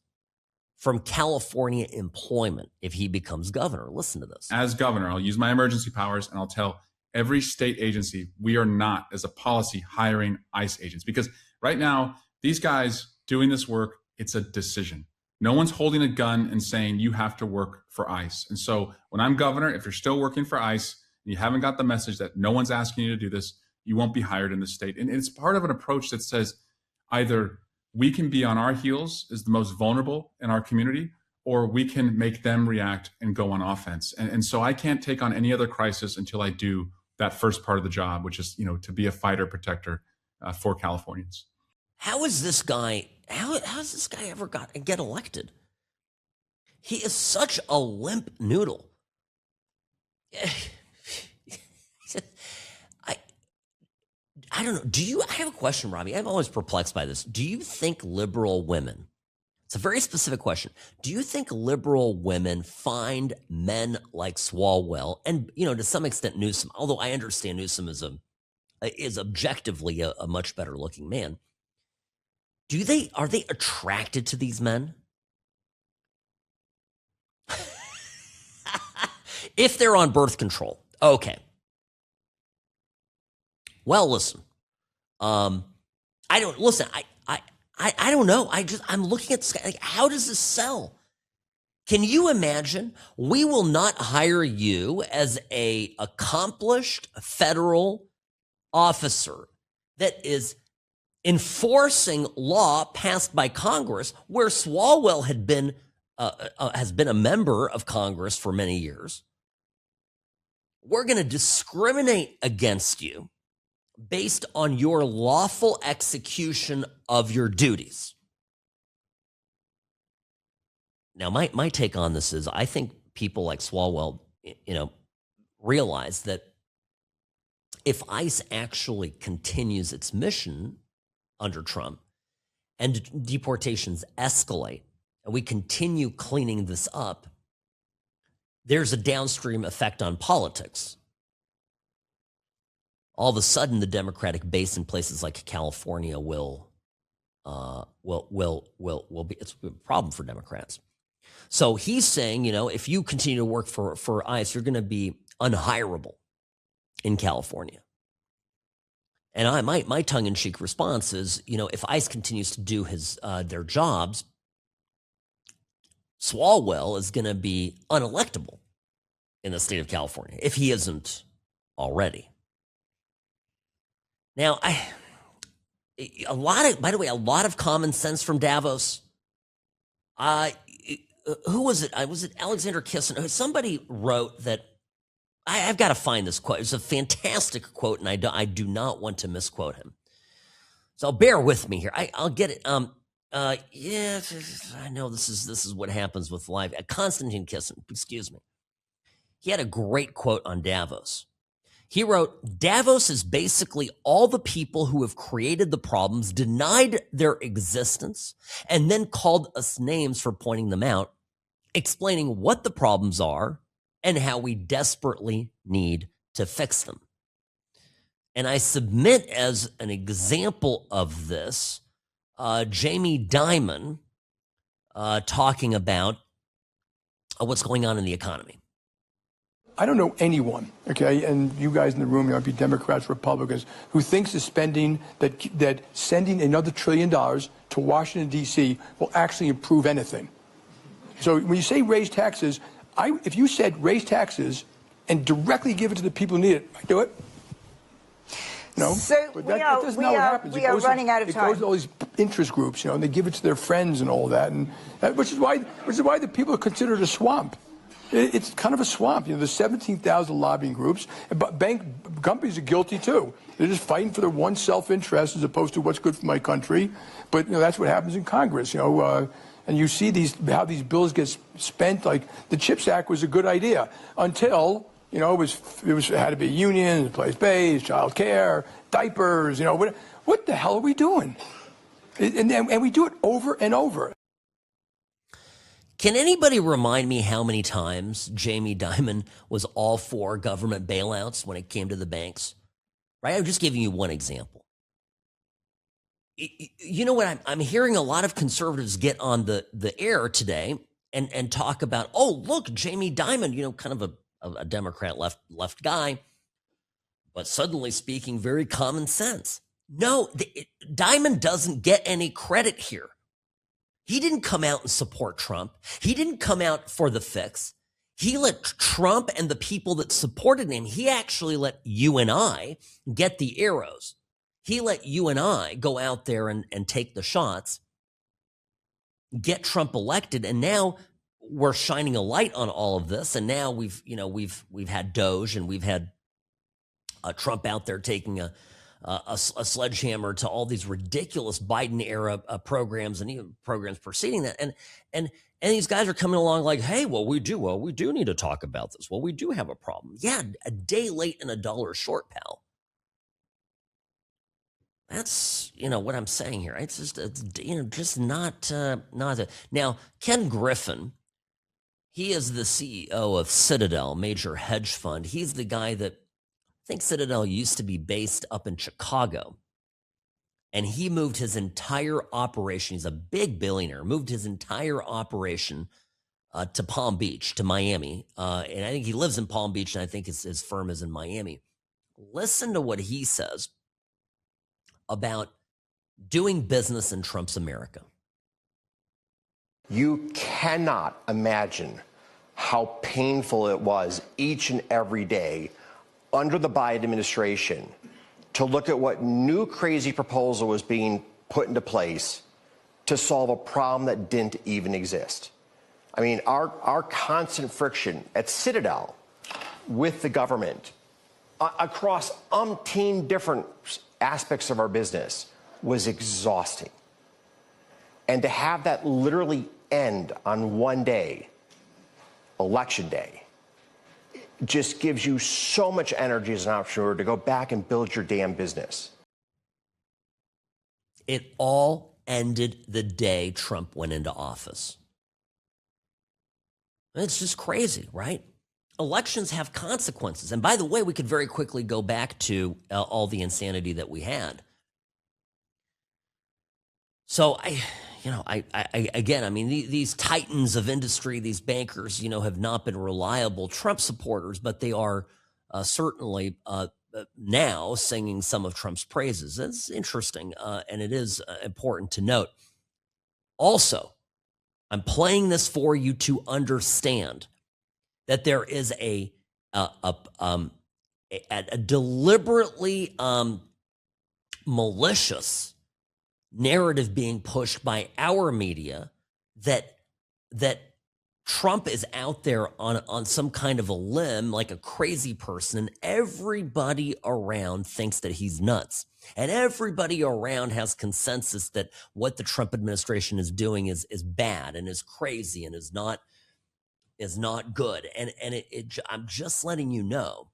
from California employment if he becomes governor. Listen to this. As governor, I'll use my emergency powers and I'll tell every state agency we are not, as a policy, hiring ICE agents. Because right now, these guys doing this work, it's a decision. No one's holding a gun and saying you have to work for ICE. And so when I'm governor, if you're still working for ICE and you haven't got the message that no one's asking you to do this, you won't be hired in the state. And it's part of an approach that says either we can be on our heels as the most vulnerable in our community, or we can make them react and go on offense. And so I can't take on any other crisis until I do that first part of the job, which is, to be a fighter protector for Californians. How is this guy, how has this guy ever get elected? He is such a limp noodle. I don't know. I have a question, Robbie. I'm always perplexed by this. Do you think liberal women It's a very specific question. Do you think liberal women find men like Swalwell and, to some extent Newsom, although I understand Newsom is objectively a much better looking man. Are they attracted to these men? If they're on birth control. Okay. Well, listen. I don't know. I'm looking at this, like, how does this sell? Can you imagine? We will not hire you as a accomplished federal officer that is enforcing law passed by Congress, where Swalwell has been a member of Congress for many years. We're going to discriminate against you based on your lawful execution of your duties. Now, my take on this is I think people like Swalwell, realize that if ICE actually continues its mission under Trump and deportations escalate and we continue cleaning this up, there's a downstream effect on politics. All of a sudden, the Democratic base in places like California will be, it's a problem for Democrats. So he's saying, if you continue to work for ICE, you're going to be unhireable in California. And my tongue-in-cheek response is, if ICE continues to do their jobs, Swalwell is going to be unelectable in the state of California, if he isn't already. Now, a lot of common sense from Davos. Who was it? Was it Alexander Kissinger? Somebody wrote that. I've got to find this quote. It's a fantastic quote, and I do not want to misquote him. So bear with me here. I'll get it. Yeah, I know this is what happens with life. Konstantin Kissinger, excuse me. He had a great quote on Davos. He wrote, "Davos is basically all the people who have created the problems, denied their existence, and then called us names for pointing them out, explaining what the problems are and how we desperately need to fix them." And I submit as an example of this, Jamie Dimon talking about what's going on in the economy. I don't know anyone, okay, and you guys in the room, be Democrats, Republicans, who thinks the spending that sending another $1 trillion to Washington, D.C. will actually improve anything. So when you say raise taxes, if you said raise taxes and directly give it to the people who need it, I'd do it. No, so but that's not what happens. We are running out of time. It goes to all these interest groups, and they give it to their friends and all that, and which is why the people are considered a swamp. It's kind of a swamp. There's 17,000 lobbying groups, but companies are guilty too. They're just fighting for their one self-interest as opposed to what's good for my country. But that's what happens in Congress. And you see how these bills get spent. Like the CHIPS Act was a good idea until it had to be union, place-based, child care, diapers. What the hell are we doing? And we do it over and over. Can anybody remind me how many times Jamie Dimon was all for government bailouts when it came to the banks? Right? I'm just giving you one example. You know what? I'm hearing a lot of conservatives get on the air today and talk about, oh, look, Jamie Dimon, kind of a Democrat left guy, but suddenly speaking very common sense. No, Dimon doesn't get any credit here. He didn't come out and support Trump. He didn't come out for the fix. He let Trump and the people that supported him, he actually let you and I get the arrows. He let you and I go out there and take the shots, get Trump elected, and now we're shining a light on all of this. And now we've had Doge, and we've had Trump out there taking a sledgehammer to all these ridiculous Biden era programs and even programs preceding that. And these guys are coming along like, hey, we do need to talk about this. Well, we do have a problem. Yeah, a day late and a dollar short, pal. That's, what I'm saying here. It's just not. Now, Ken Griffin, he is the CEO of Citadel, major hedge fund. He's the guy that, I think Citadel used to be based up in Chicago. And he moved his entire operation. He's a big billionaire, moved his entire operation to Palm Beach, to Miami. And I think he lives in Palm Beach, and I think his firm is in Miami. Listen to what he says about doing business in Trump's America. You cannot imagine how painful it was each and every day under the Biden administration to look at what new crazy proposal was being put into place to solve a problem that didn't even exist. I mean, our constant friction at Citadel with the government across umpteen different aspects of our business was exhausting. And to have that literally end on one day, Election Day, just gives you so much energy as an entrepreneur to go back and build your damn business. It all ended the day Trump went into office. It's just crazy, right? Elections have consequences. And by the way, we could very quickly go back to all the insanity that we had. So these titans of industry, these bankers, have not been reliable Trump supporters, but they are certainly now singing some of Trump's praises. It's interesting, and it is important to note. Also, I'm playing this for you to understand that there is a deliberately malicious narrative being pushed by our media that Trump is out there on some kind of a limb like a crazy person, and everybody around thinks that he's nuts. And everybody around has consensus that what the Trump administration is doing is bad and is crazy and is not good. And I'm just letting you know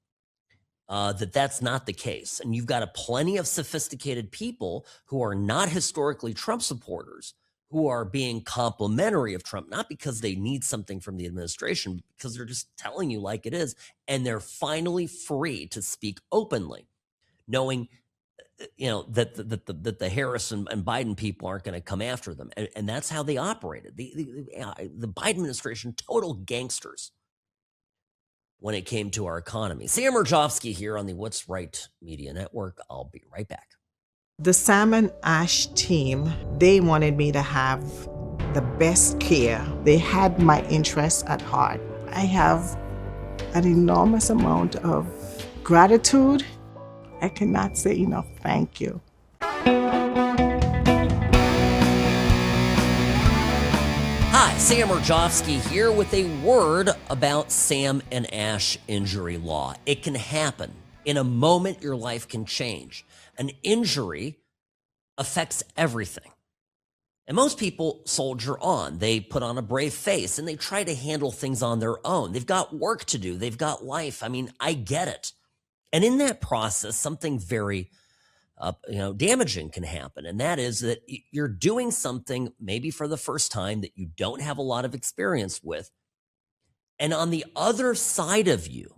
that that's not the case. And you've got plenty of sophisticated people who are not historically Trump supporters who are being complimentary of Trump, not because they need something from the administration, but because they're just telling you like it is. And they're finally free to speak openly, knowing that the Harris and Biden people aren't going to come after them. And that's how they operated. The Biden administration, total gangsters when it came to our economy. Sam Murjovsky here on the What's Right Media Network. I'll be right back. The Sam and Ash team, they wanted me to have the best care. They had my interests at heart. I have an enormous amount of gratitude. I cannot say enough thank you. Hi, Sam Murjovsky here with a word about Sam and Ash injury law. It can happen. In a moment, your life can change. An injury affects everything. And most people soldier on. They put on a brave face and they try to handle things on their own. They've got work to do. They've got life. I mean, I get it. And in that process, something very damaging can happen. And that is that you're doing something maybe for the first time that you don't have a lot of experience with. And on the other side of you,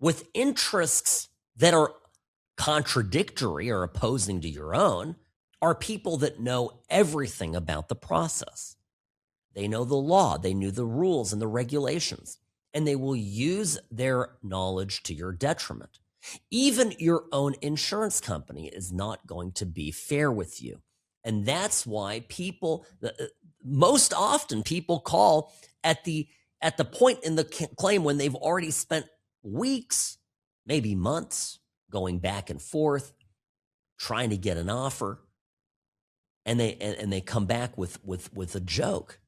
with interests that are contradictory or opposing to your own, are people that know everything about the process. They know the law, they knew the rules and the regulations, and they will use their knowledge to your detriment. Even your own insurance company is not going to be fair with you. And that's why people, most often people call at the point in the claim when they've already spent weeks, maybe months, going back and forth, trying to get an offer, and they come back with a joke.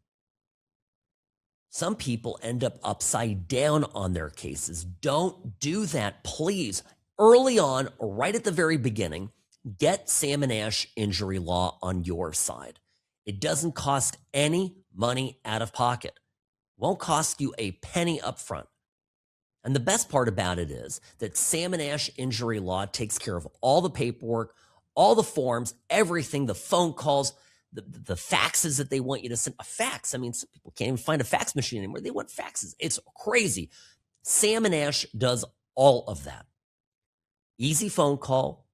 Some people end up upside down on their cases. Don't do that, please. Early on, right at the very beginning, get Sam and Ash injury law on your side. It doesn't cost any money out of pocket. Won't cost you a penny up front. And the best part about it is that Sam and Ash injury law takes care of all the paperwork, all the forms, everything, the phone calls, the faxes that they want you to send. A fax. I mean, some people can't even find a fax machine anymore. They want faxes. It's crazy. Sam and Ash does all of that. Easy phone call,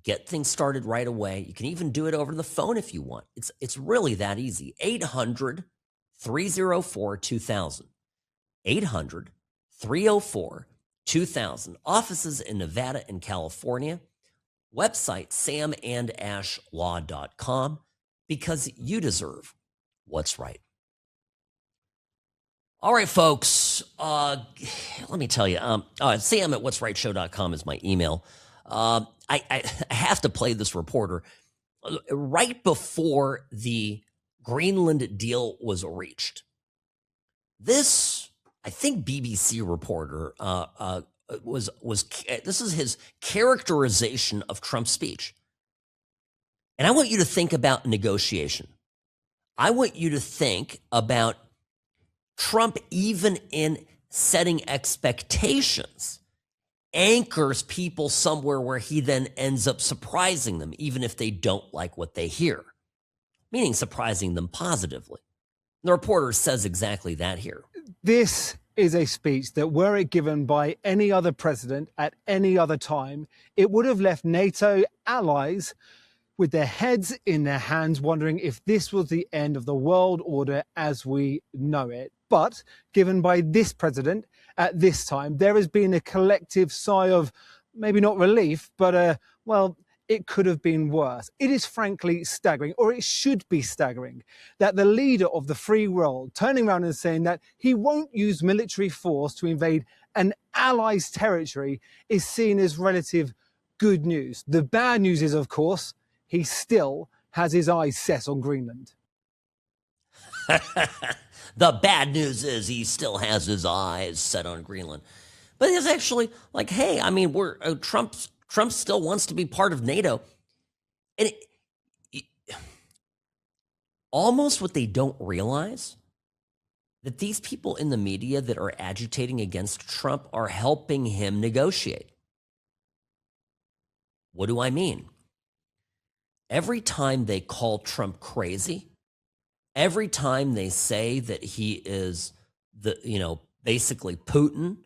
get things started right away. You can even do it over the phone if you want. It's really that easy. 800-304-2000. 800-304-2000. Offices in Nevada and California. Website samandashlaw.com, because you deserve what's right. All right, folks, let me tell you, Sam at what'srightshow.com is my email. I have to play this reporter. Right before the Greenland deal was reached, this, I think, BBC reporter this is his characterization of Trump's speech. And I want you to think about negotiation. I want you to think about Trump, even in setting expectations, anchors people somewhere where he then ends up surprising them, even if they don't like what they hear, meaning surprising them positively. The reporter says exactly that here. This is a speech that, were it given by any other president at any other time, it would have left NATO allies with their heads in their hands, wondering if this was the end of the world order as we know it. But given by this president at this time, there has been a collective sigh of maybe not relief, but well, it could have been worse. It is frankly staggering, or it should be staggering, that the leader of the free world turning around and saying that he won't use military force to invade an ally's territory is seen as relative good news. The bad news is, of course, he still has his eyes set on Greenland. The bad news is he still has his eyes set on Greenland. But it's actually like, hey, I mean, Trump still wants to be part of NATO. And almost what they don't realize, that these people in the media that are agitating against Trump are helping him negotiate. What do I mean? Every time they call Trump crazy, every time they say that he is basically Putin,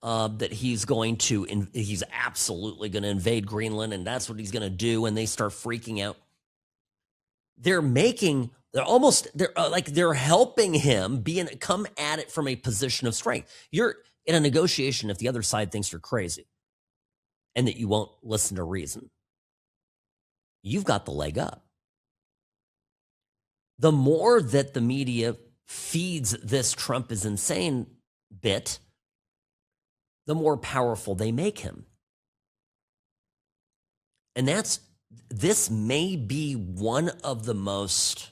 that he's absolutely going to invade Greenland and that's what he's going to do, and they start freaking out, they're helping him come at it from a position of strength. You're in a negotiation if the other side thinks you're crazy and that you won't listen to reason. You've got the leg up. The more that the media feeds this Trump is insane bit, the more powerful they make him. And this may be one of the most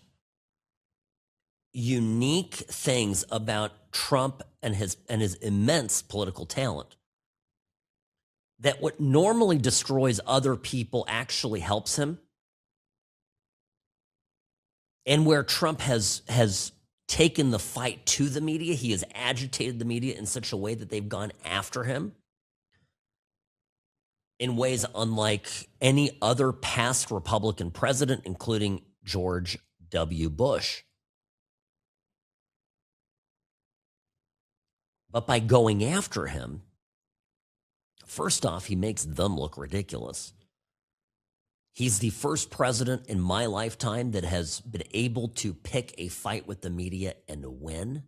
unique things about Trump and his immense political talent. That what normally destroys other people actually helps him. And where Trump has taken the fight to the media, he has agitated the media in such a way that they've gone after him in ways unlike any other past Republican president, including George W. Bush. But by going after him, first off, he makes them look ridiculous. He's the first president in my lifetime that has been able to pick a fight with the media and win.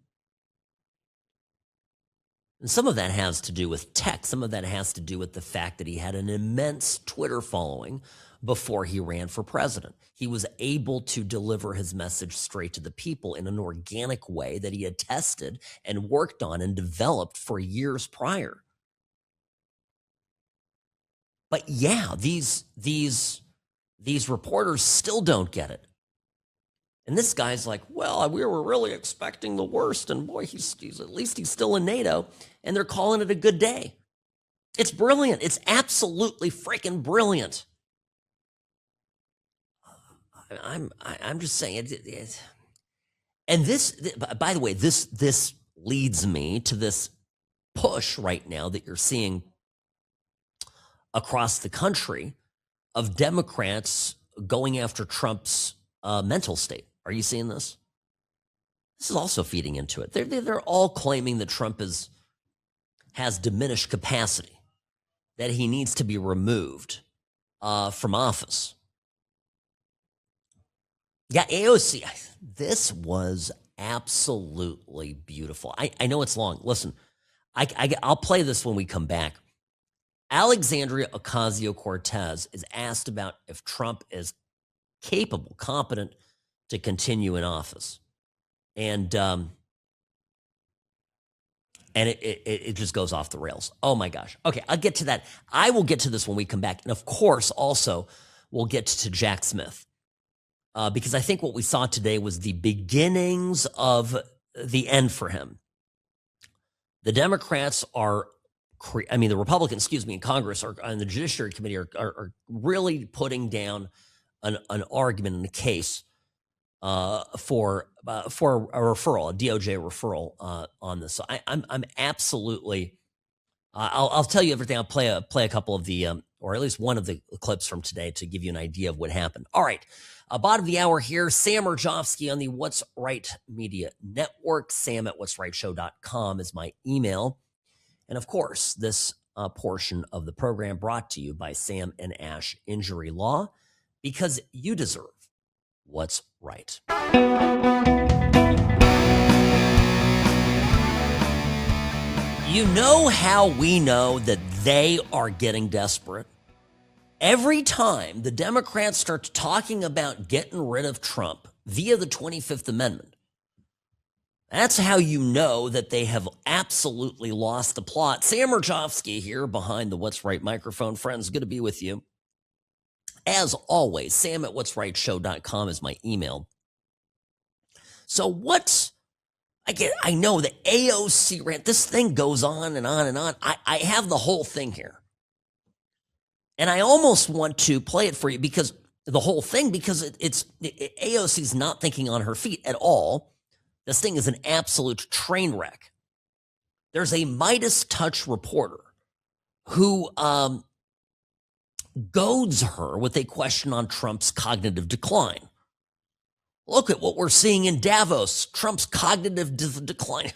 And some of that has to do with tech. Some of that has to do with the fact that he had an immense Twitter following before he ran for president. He was able to deliver his message straight to the people in an organic way that he had tested and worked on and developed for years prior. But yeah, these reporters still don't get it. And this guy's like, well, we were really expecting the worst, and boy, he's at least he's still in NATO, and they're calling it a good day. It's brilliant. It's absolutely freaking brilliant. I'm just saying it. And this, by the way, this leads me to this push right now that you're seeing across the country of Democrats going after Trump's mental state. Are you seeing this? This is also feeding into it. They're all claiming that Trump has diminished capacity, that he needs to be removed from office. Yeah, AOC, this was absolutely beautiful. I know it's long. Listen, I'll play this when we come back. Alexandria Ocasio-Cortez is asked about if Trump is capable, competent to continue in office. And it just goes off the rails. Oh my gosh. Okay, I'll get to that. I will get to this when we come back. And of course, also, we'll get to Jack Smith. Because I think what we saw today was the beginnings of the end for him. The Democrats the Republicans, in Congress and the Judiciary Committee are really putting down an argument and a case for a referral, a DOJ referral on this. So I'm absolutely. I'll tell you everything. I'll play a couple of the, or at least one of the clips from today to give you an idea of what happened. All right, bottom of the hour here. Sam Urjovsky on the What's Right Media Network. Sam at what'srightshow.com is my email, and of course, this portion of the program brought to you by Sam and Ash Injury Law, because you deserve what's right. You know how we know that they are getting desperate? Every time the Democrats start talking about getting rid of Trump via the 25th Amendment, that's how you know that they have absolutely lost the plot. Sam Urjovsky here behind the What's Right microphone. Friends, good to be with you. As always, Sam at what'srightshow.com is my email. So I know the AOC rant, this thing goes on and on and on. I have the whole thing here. And I almost want to play it for you because AOC's not thinking on her feet at all. This thing is an absolute train wreck. There's a Midas Touch reporter who goads her with a question on Trump's cognitive decline. Look at what we're seeing in Davos. Trump's cognitive decline.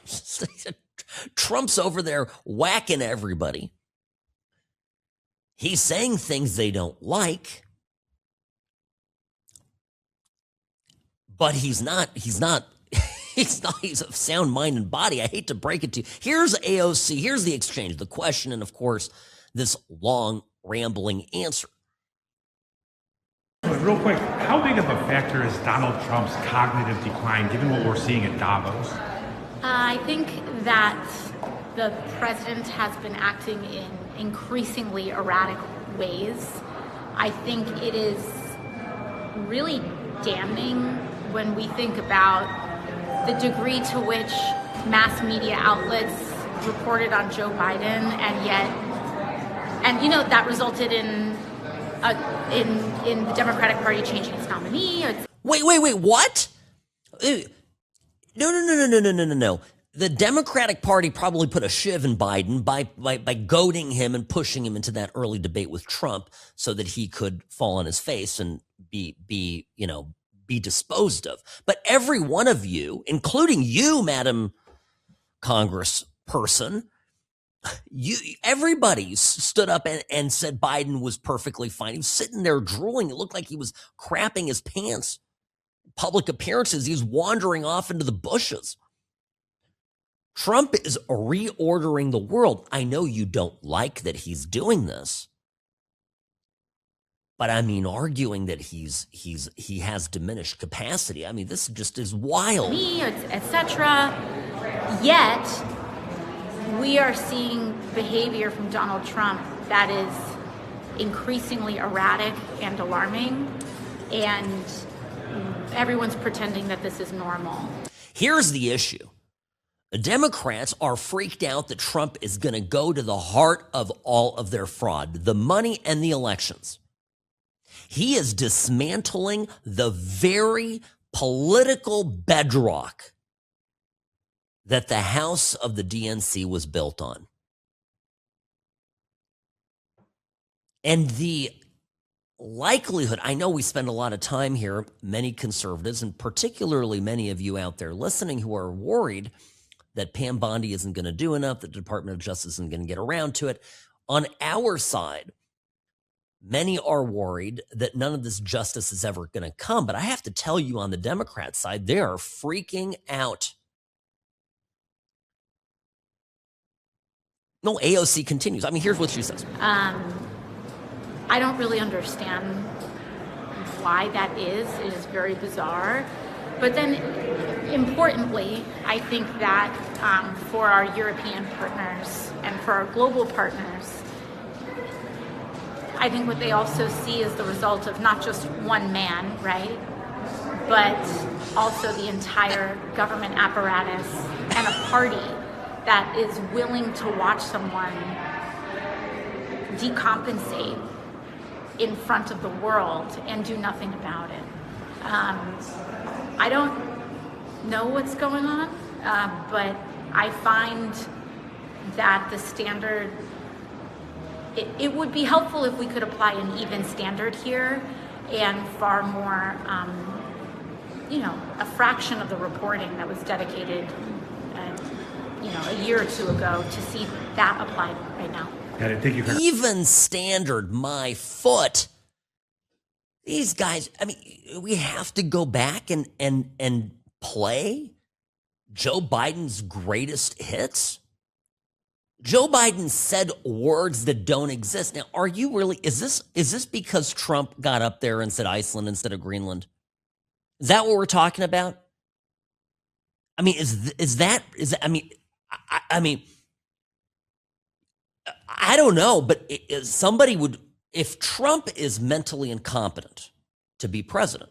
Trump's over there whacking everybody. He's saying things they don't like. But he's of sound mind and body. I hate to break it to you. Here's AOC. Here's the exchange, the question, and of course, this long, rambling answer. Real quick, how big of a factor is Donald Trump's cognitive decline, given what we're seeing at Davos? I think that the president has been acting in increasingly erratic ways. I think it is really damning when we think about the degree to which mass media outlets reported on Joe Biden, and that resulted in the Democratic Party changing its nominee. Wait, what? No. The Democratic Party probably put a shiv in Biden by goading him and pushing him into that early debate with Trump so that he could fall on his face and be disposed of. But every one of you, including you, Madam Congressperson, everybody stood up and said Biden was perfectly fine. He was sitting there drooling. It looked like he was crapping his pants. Public appearances, he was wandering off into the bushes. Trump is reordering the world. I know you don't like that he's doing this, but I mean, arguing that he has diminished capacity. I mean, this just is wild. Etc. Yet we are seeing behavior from Donald Trump that is increasingly erratic and alarming, and everyone's pretending that this is normal. Here's the issue. The Democrats are freaked out that Trump is going to go to the heart of all of their fraud, the money and the elections. He is dismantling the very political bedrock that the House of the DNC was built on. And the likelihood, I know we spend a lot of time here, many conservatives, and particularly many of you out there listening who are worried that Pam Bondi isn't going to do enough, that the Department of Justice isn't going to get around to it. On our side, many are worried that none of this justice is ever going to come. But I have to tell you, on the Democrat side, they are freaking out. No, AOC continues. I mean, here's what she says. I don't really understand why that is. It is very bizarre. But then, importantly, I think that for our European partners and for our global partners, I think what they also see is the result of not just one man, right, but also the entire government apparatus and a party that is willing to watch someone decompensate in front of the world and do nothing about it. I don't know what's going on, but I find that the standard, it would be helpful if we could apply an even standard here and far more, a fraction of the reporting that was dedicated, a year or two ago to see that applied right now. Even standard, my foot. These guys, I mean, we have to go back and play Joe Biden's greatest hits. Joe Biden said words that don't exist. Now, are you really, is this because Trump got up there and said Iceland instead of Greenland? Is that what we're talking about? I mean, I don't know, but somebody would, if Trump is mentally incompetent to be president,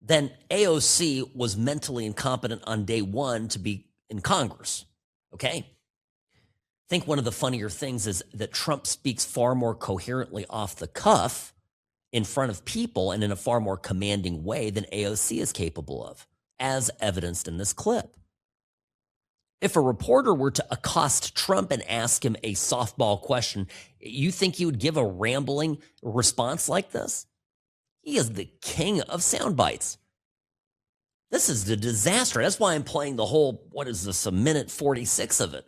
then AOC was mentally incompetent on day one to be in Congress. Okay? I think one of the funnier things is that Trump speaks far more coherently off the cuff in front of people and in a far more commanding way than AOC is capable of, as evidenced in this clip. If a reporter were to accost Trump and ask him a softball question, you think he would give a rambling response like this? He is the king of sound bites. This is the disaster. That's why I'm playing the whole, what is this, a minute 46 of it.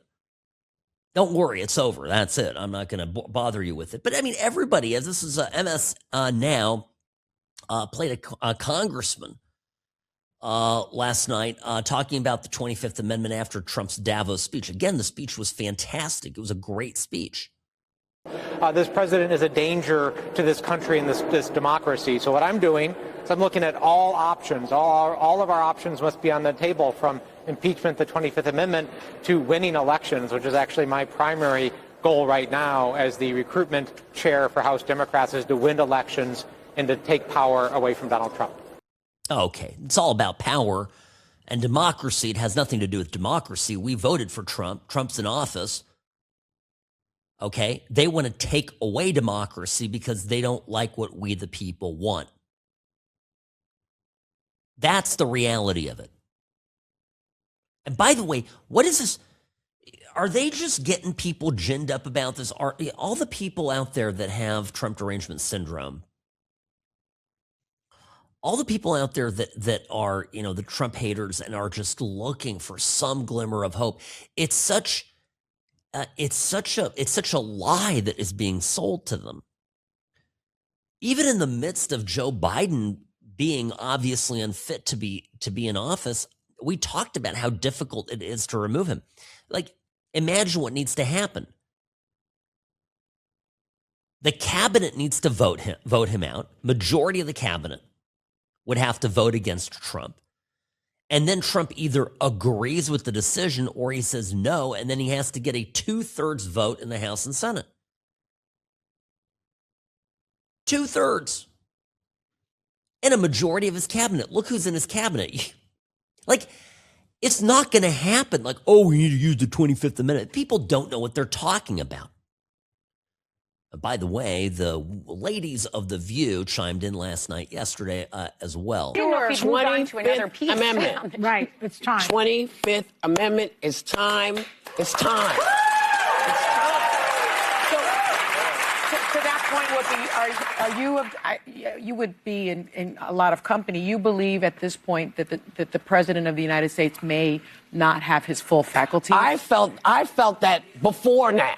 Don't worry, it's over. That's it. I'm not going to bother you with it. But I mean, everybody, as this is MS Now, played a congressman last night talking about the 25th Amendment after Trump's Davos speech. Again, the speech was fantastic. It was a great speech. This president is a danger to this country and this democracy. So what I'm doing is I'm looking at all options. All of our options must be on the table, from impeachment, the 25th Amendment, to winning elections, which is actually my primary goal right now as the recruitment chair for House Democrats, is to win elections and to take power away from Donald Trump. Okay, it's all about power and democracy. It has nothing to do with democracy. We voted for Trump. Trump's in office. Okay, they want to take away democracy because they don't like what we the people want. That's the reality of it. And by the way, what is this? Are they just getting people ginned up about this? Are all the people out there that have Trump derangement syndrome, all the people out there that are, the Trump haters and are just looking for some glimmer of hope? It's such a lie that is being sold to them. Even in the midst of Joe Biden being obviously unfit to be in office, we talked about how difficult it is to remove him. Like, imagine what needs to happen. The cabinet needs to vote him out. Majority of the cabinet would have to vote against Trump. And then Trump either agrees with the decision or he says no, and then he has to get a 2/3 vote in the House and Senate. 2/3. And a majority of his cabinet. Look who's in his cabinet. Like, it's not going to happen. Like, oh, we need to use the 25th Amendment. People don't know what they're talking about. By the way, the ladies of The View chimed in yesterday as well. Sure. 25th Amendment. Right, it's time. 25th Amendment is time. It's time. It's time. So, to that point, what are you? You would be in a lot of company. You believe at this point that the president of the United States may not have his full faculty. I felt that before now.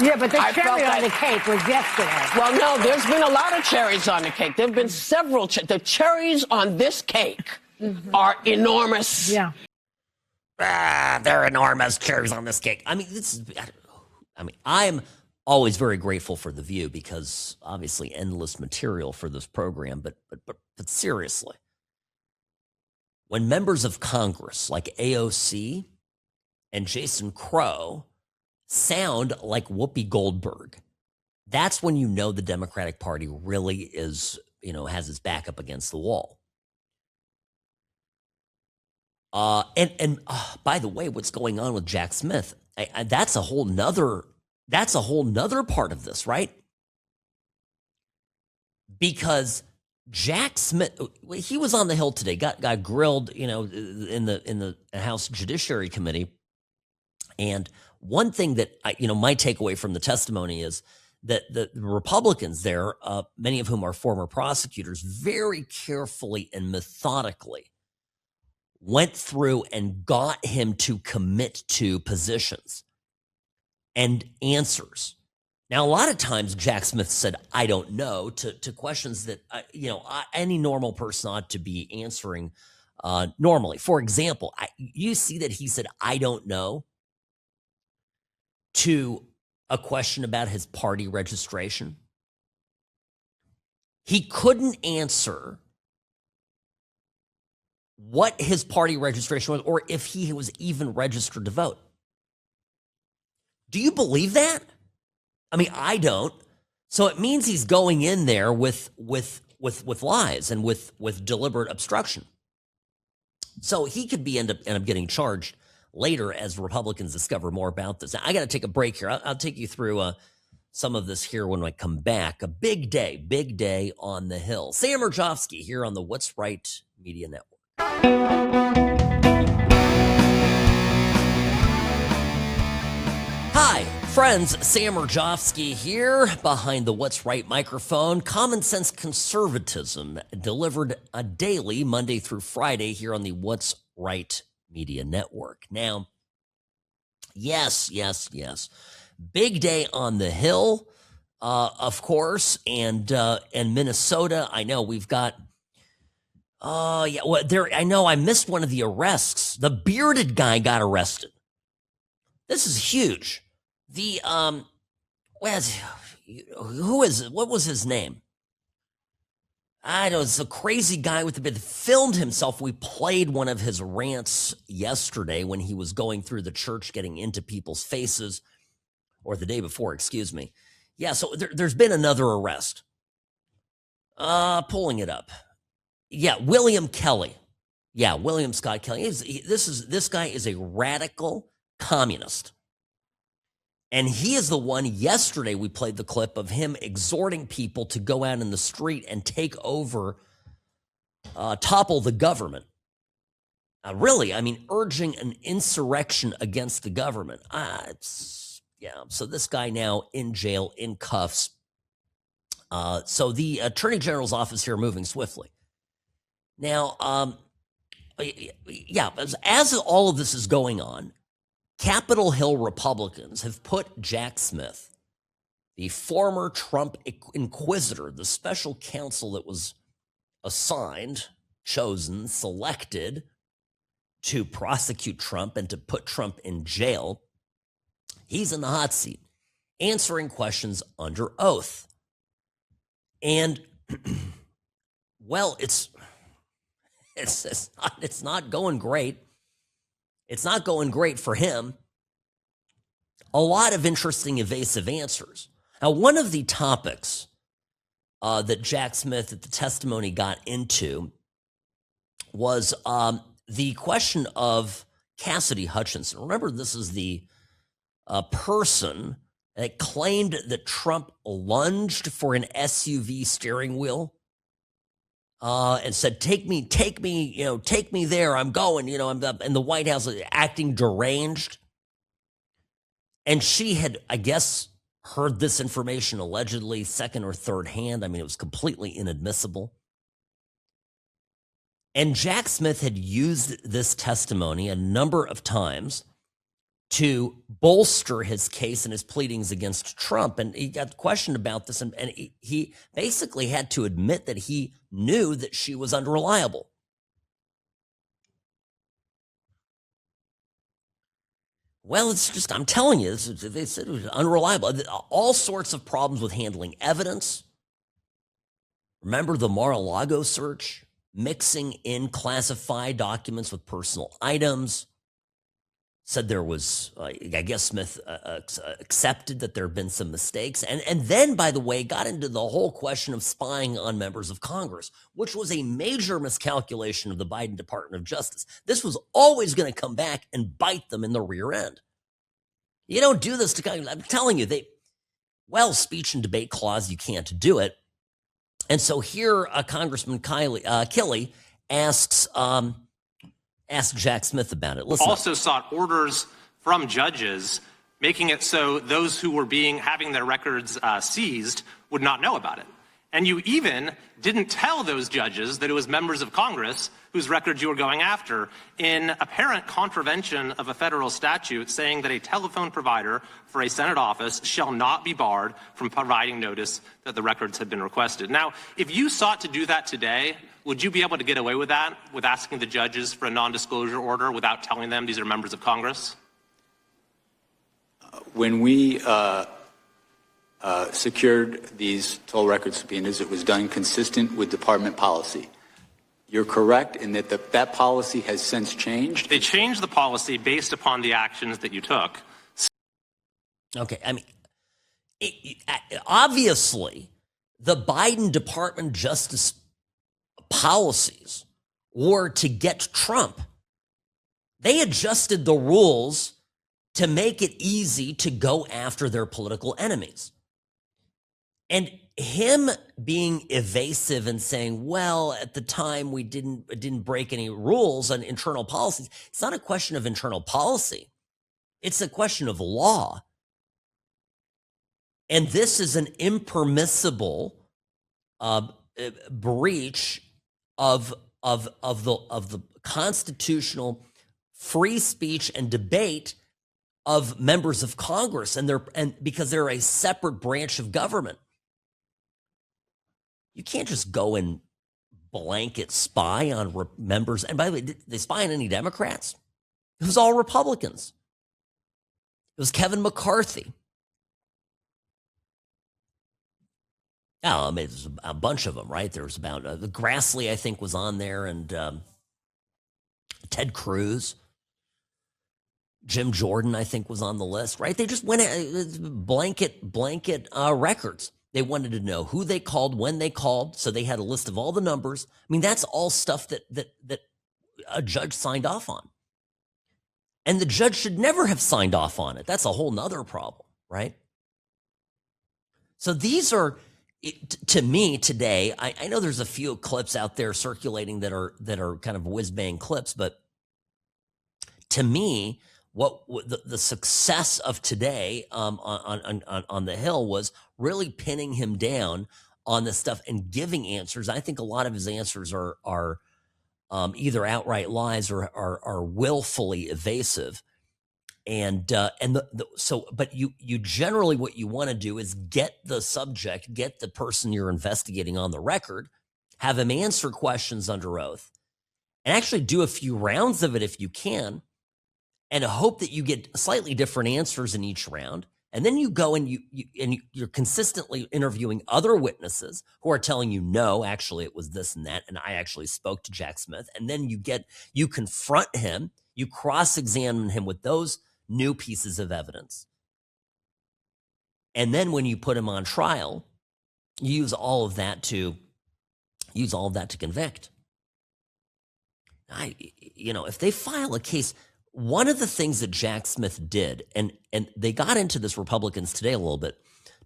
Yeah, but the cherry on the cake was yesterday. Well, no, there's been a lot of cherries on the cake. There have been several. The cherries on this cake are enormous. Yeah. They're enormous cherries on this cake. I mean, I'm always very grateful for The View because obviously endless material for this program. But seriously, when members of Congress like AOC and Jason Crow sound like Whoopi Goldberg, that's when you know the Democratic Party really is, has its back up against the wall. And by the way, what's going on with Jack Smith? That's a whole nother part of this, right? Because Jack Smith, he was on the Hill today, got grilled, in the House Judiciary Committee, and one thing that my takeaway from the testimony is that the Republicans there, many of whom are former prosecutors, very carefully and methodically went through and got him to commit to positions and answers. Now, a lot of times Jack Smith said, I don't know, to questions that, any normal person ought to be answering normally. For example, you see that he said, I don't know, to a question about his party registration. He couldn't answer what his party registration was or if he was even registered to vote. Do you believe that? I mean, I don't. So it means he's going in there with lies and with deliberate obstruction. So he could be end up getting charged later as Republicans discover more about this. Now, I got to take a break here. I'll take you through some of this here when I come back. A big day on the Hill. Sam Murjovsky here on the What's Right Media Network. Hi, friends. Sam Murjovsky here behind the What's Right microphone. Common sense conservatism delivered a daily Monday through Friday here on the What's Right Media Network. Now, yes. Big day on the Hill, of course, and Minnesota. I know we've got. I know I missed one of the arrests. The bearded guy got arrested. This is huge. The what was his name? I know, it's a crazy guy with the beard that filmed himself. We played one of his rants yesterday when he was going through the church, getting into people's faces, or the day before, excuse me. Yeah, so there's been another arrest. Pulling it up. Yeah, William Kelly. Yeah, William Scott Kelly. This guy is a radical communist. And he is the one, yesterday we played the clip of him exhorting people to go out in the street and take over, topple the government. Really, I mean, urging an insurrection against the government. So this guy now in jail, in cuffs. So the Attorney General's office here moving swiftly. Now, as all of this is going on, Capitol Hill Republicans have put Jack Smith, the former Trump inquisitor, the special counsel that was assigned, chosen, selected to prosecute Trump and to put Trump in jail. He's in the hot seat, answering questions under oath. And, well, it's not going great. It's not going great for him. A lot of interesting evasive answers. Now, one of the topics that Jack Smith at the testimony got into was the question of Cassidy Hutchinson. Remember, this is the person that claimed that Trump lunged for an SUV steering wheel. And said, take me, take me there. I'm going, I'm in the White House acting deranged. And she had, I guess, heard this information allegedly second or third hand. I mean, it was completely inadmissible. And Jack Smith had used this testimony a number of times to bolster his case and his pleadings against Trump. And he got questioned about this, and he basically had to admit that he knew that she was unreliable. Well, it's just, I'm telling you, they said it was unreliable. All sorts of problems with handling evidence. Remember the Mar-a-Lago search? Mixing in classified documents with personal items. Said there was, I guess Smith accepted that there had been some mistakes. And then, by the way, got into the whole question of spying on members of Congress, which was a major miscalculation of the Biden Department of Justice. This was always going to come back and bite them in the rear end. You don't do this to Congress. I'm telling you, speech and debate clause, you can't do it. And so here, Congressman Killey asks Jack Smith about it. Listen. Also sought orders from judges, making it so those who were having their records seized would not know about it. And you even didn't tell those judges that it was members of Congress whose records you were going after, in apparent contravention of a federal statute saying that a telephone provider for a Senate office shall not be barred from providing notice that the records had been requested. Now, if you sought to do that today, would you be able to get away with that, with asking the judges for a non-disclosure order without telling them these are members of Congress? When we secured these toll record subpoenas, it was done consistent with department policy. You're correct in that that policy has since changed. They changed the policy based upon the actions that you took. Okay, I mean, obviously, the Biden Department of Justice policies were to get Trump. They adjusted the rules to make it easy to go after their political enemies. And him being evasive and saying, well, at the time we didn't break any rules on internal policies. It's not a question of internal policy. It's a question of law. And this is an impermissible breach of the constitutional free speech and debate of members of Congress, and because they're a separate branch of government. You can't just go and blanket spy on members. And by the way, did they spy on any Democrats? It was all Republicans. It was Kevin McCarthy. Oh, I mean, there's a bunch of them, right? There was about Grassley, I think, was on there, and Ted Cruz. Jim Jordan, I think, was on the list, right? They just went blanket records. They wanted to know who they called, when they called, so they had a list of all the numbers. I mean, that's all stuff that a judge signed off on. And the judge should never have signed off on it. That's a whole nother problem, right? So these are, to me today, I know there's a few clips out there circulating that are kind of whiz-bang clips, but to me, what the success of today on the Hill was really pinning him down on this stuff and giving answers. I think a lot of his answers are either outright lies or are willfully evasive. But you generally, what you want to do is get the subject, get the person you're investigating on the record, have him answer questions under oath, and actually do a few rounds of it if you can, and hope that you get slightly different answers in each round. And then you go and you're consistently interviewing other witnesses who are telling you, no, actually it was this and that, and I actually spoke to Jack Smith. And then you confront him, you cross-examine him with those new pieces of evidence. And then when you put him on trial, you use all of that to convict. If they file a case, one of the things that Jack Smith did, and they got into this, Republicans today, a little bit,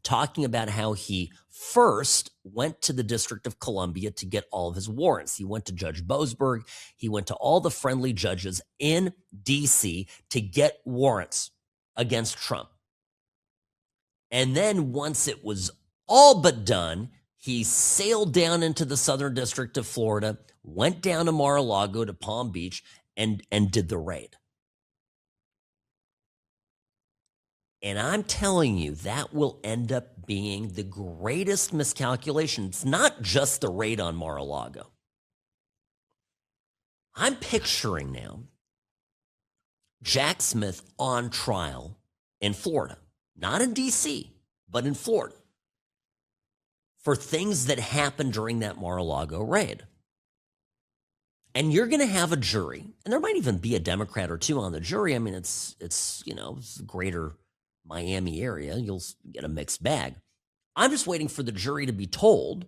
talking about how he first went to the District of Columbia to get all of his warrants. He went to Judge Boasberg. He went to all the friendly judges in D.C. to get warrants against Trump. And then once it was all but done, he sailed down into the Southern District of Florida, went down to Mar-a-Lago to Palm Beach, and did the raid. And I'm telling you, that will end up being the greatest miscalculation. It's not just the raid on Mar-a-Lago. I'm picturing now Jack Smith on trial in Florida, not in D.C., but in Florida, for things that happened during that Mar-a-Lago raid. And you're going to have a jury, and there might even be a Democrat or two on the jury. I mean, it's greater Miami area. You'll get a mixed bag. I'm just waiting for the jury to be told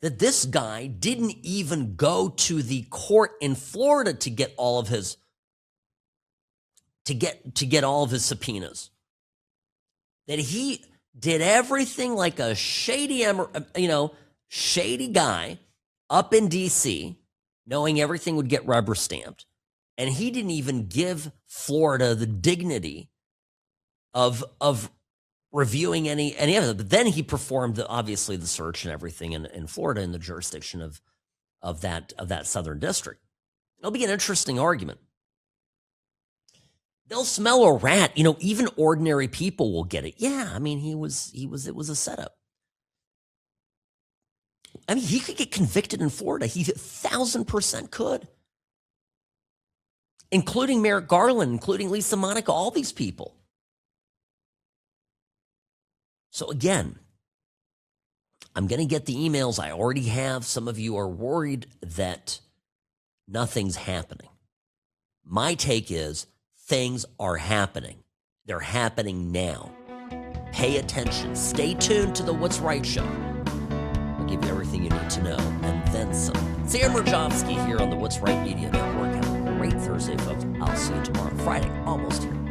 that this guy didn't even go to the court in Florida to get all of his all of his subpoenas. That he did everything like a shady guy up in D.C., knowing everything would get rubber stamped, and he didn't even give Florida the dignity of reviewing any of it. But then he performed obviously the search and everything in Florida in the jurisdiction of that Southern District. It'll be an interesting argument. They'll smell a rat. Even ordinary people will get it. Yeah, I mean, it was a setup. I mean, he could get convicted in Florida. He 1,000% could. Including Merrick Garland, including Lisa Monaco, all these people. So again, I'm going to get the emails. I already have. Some of you are worried that nothing's happening. My take is things are happening. They're happening now. Pay attention. Stay tuned to the What's Right show. I'll give you everything you need to know and then some. Sam Murjovsky here on the What's Right Media Network. Have a great Thursday, folks. I'll see you tomorrow, Friday, almost here.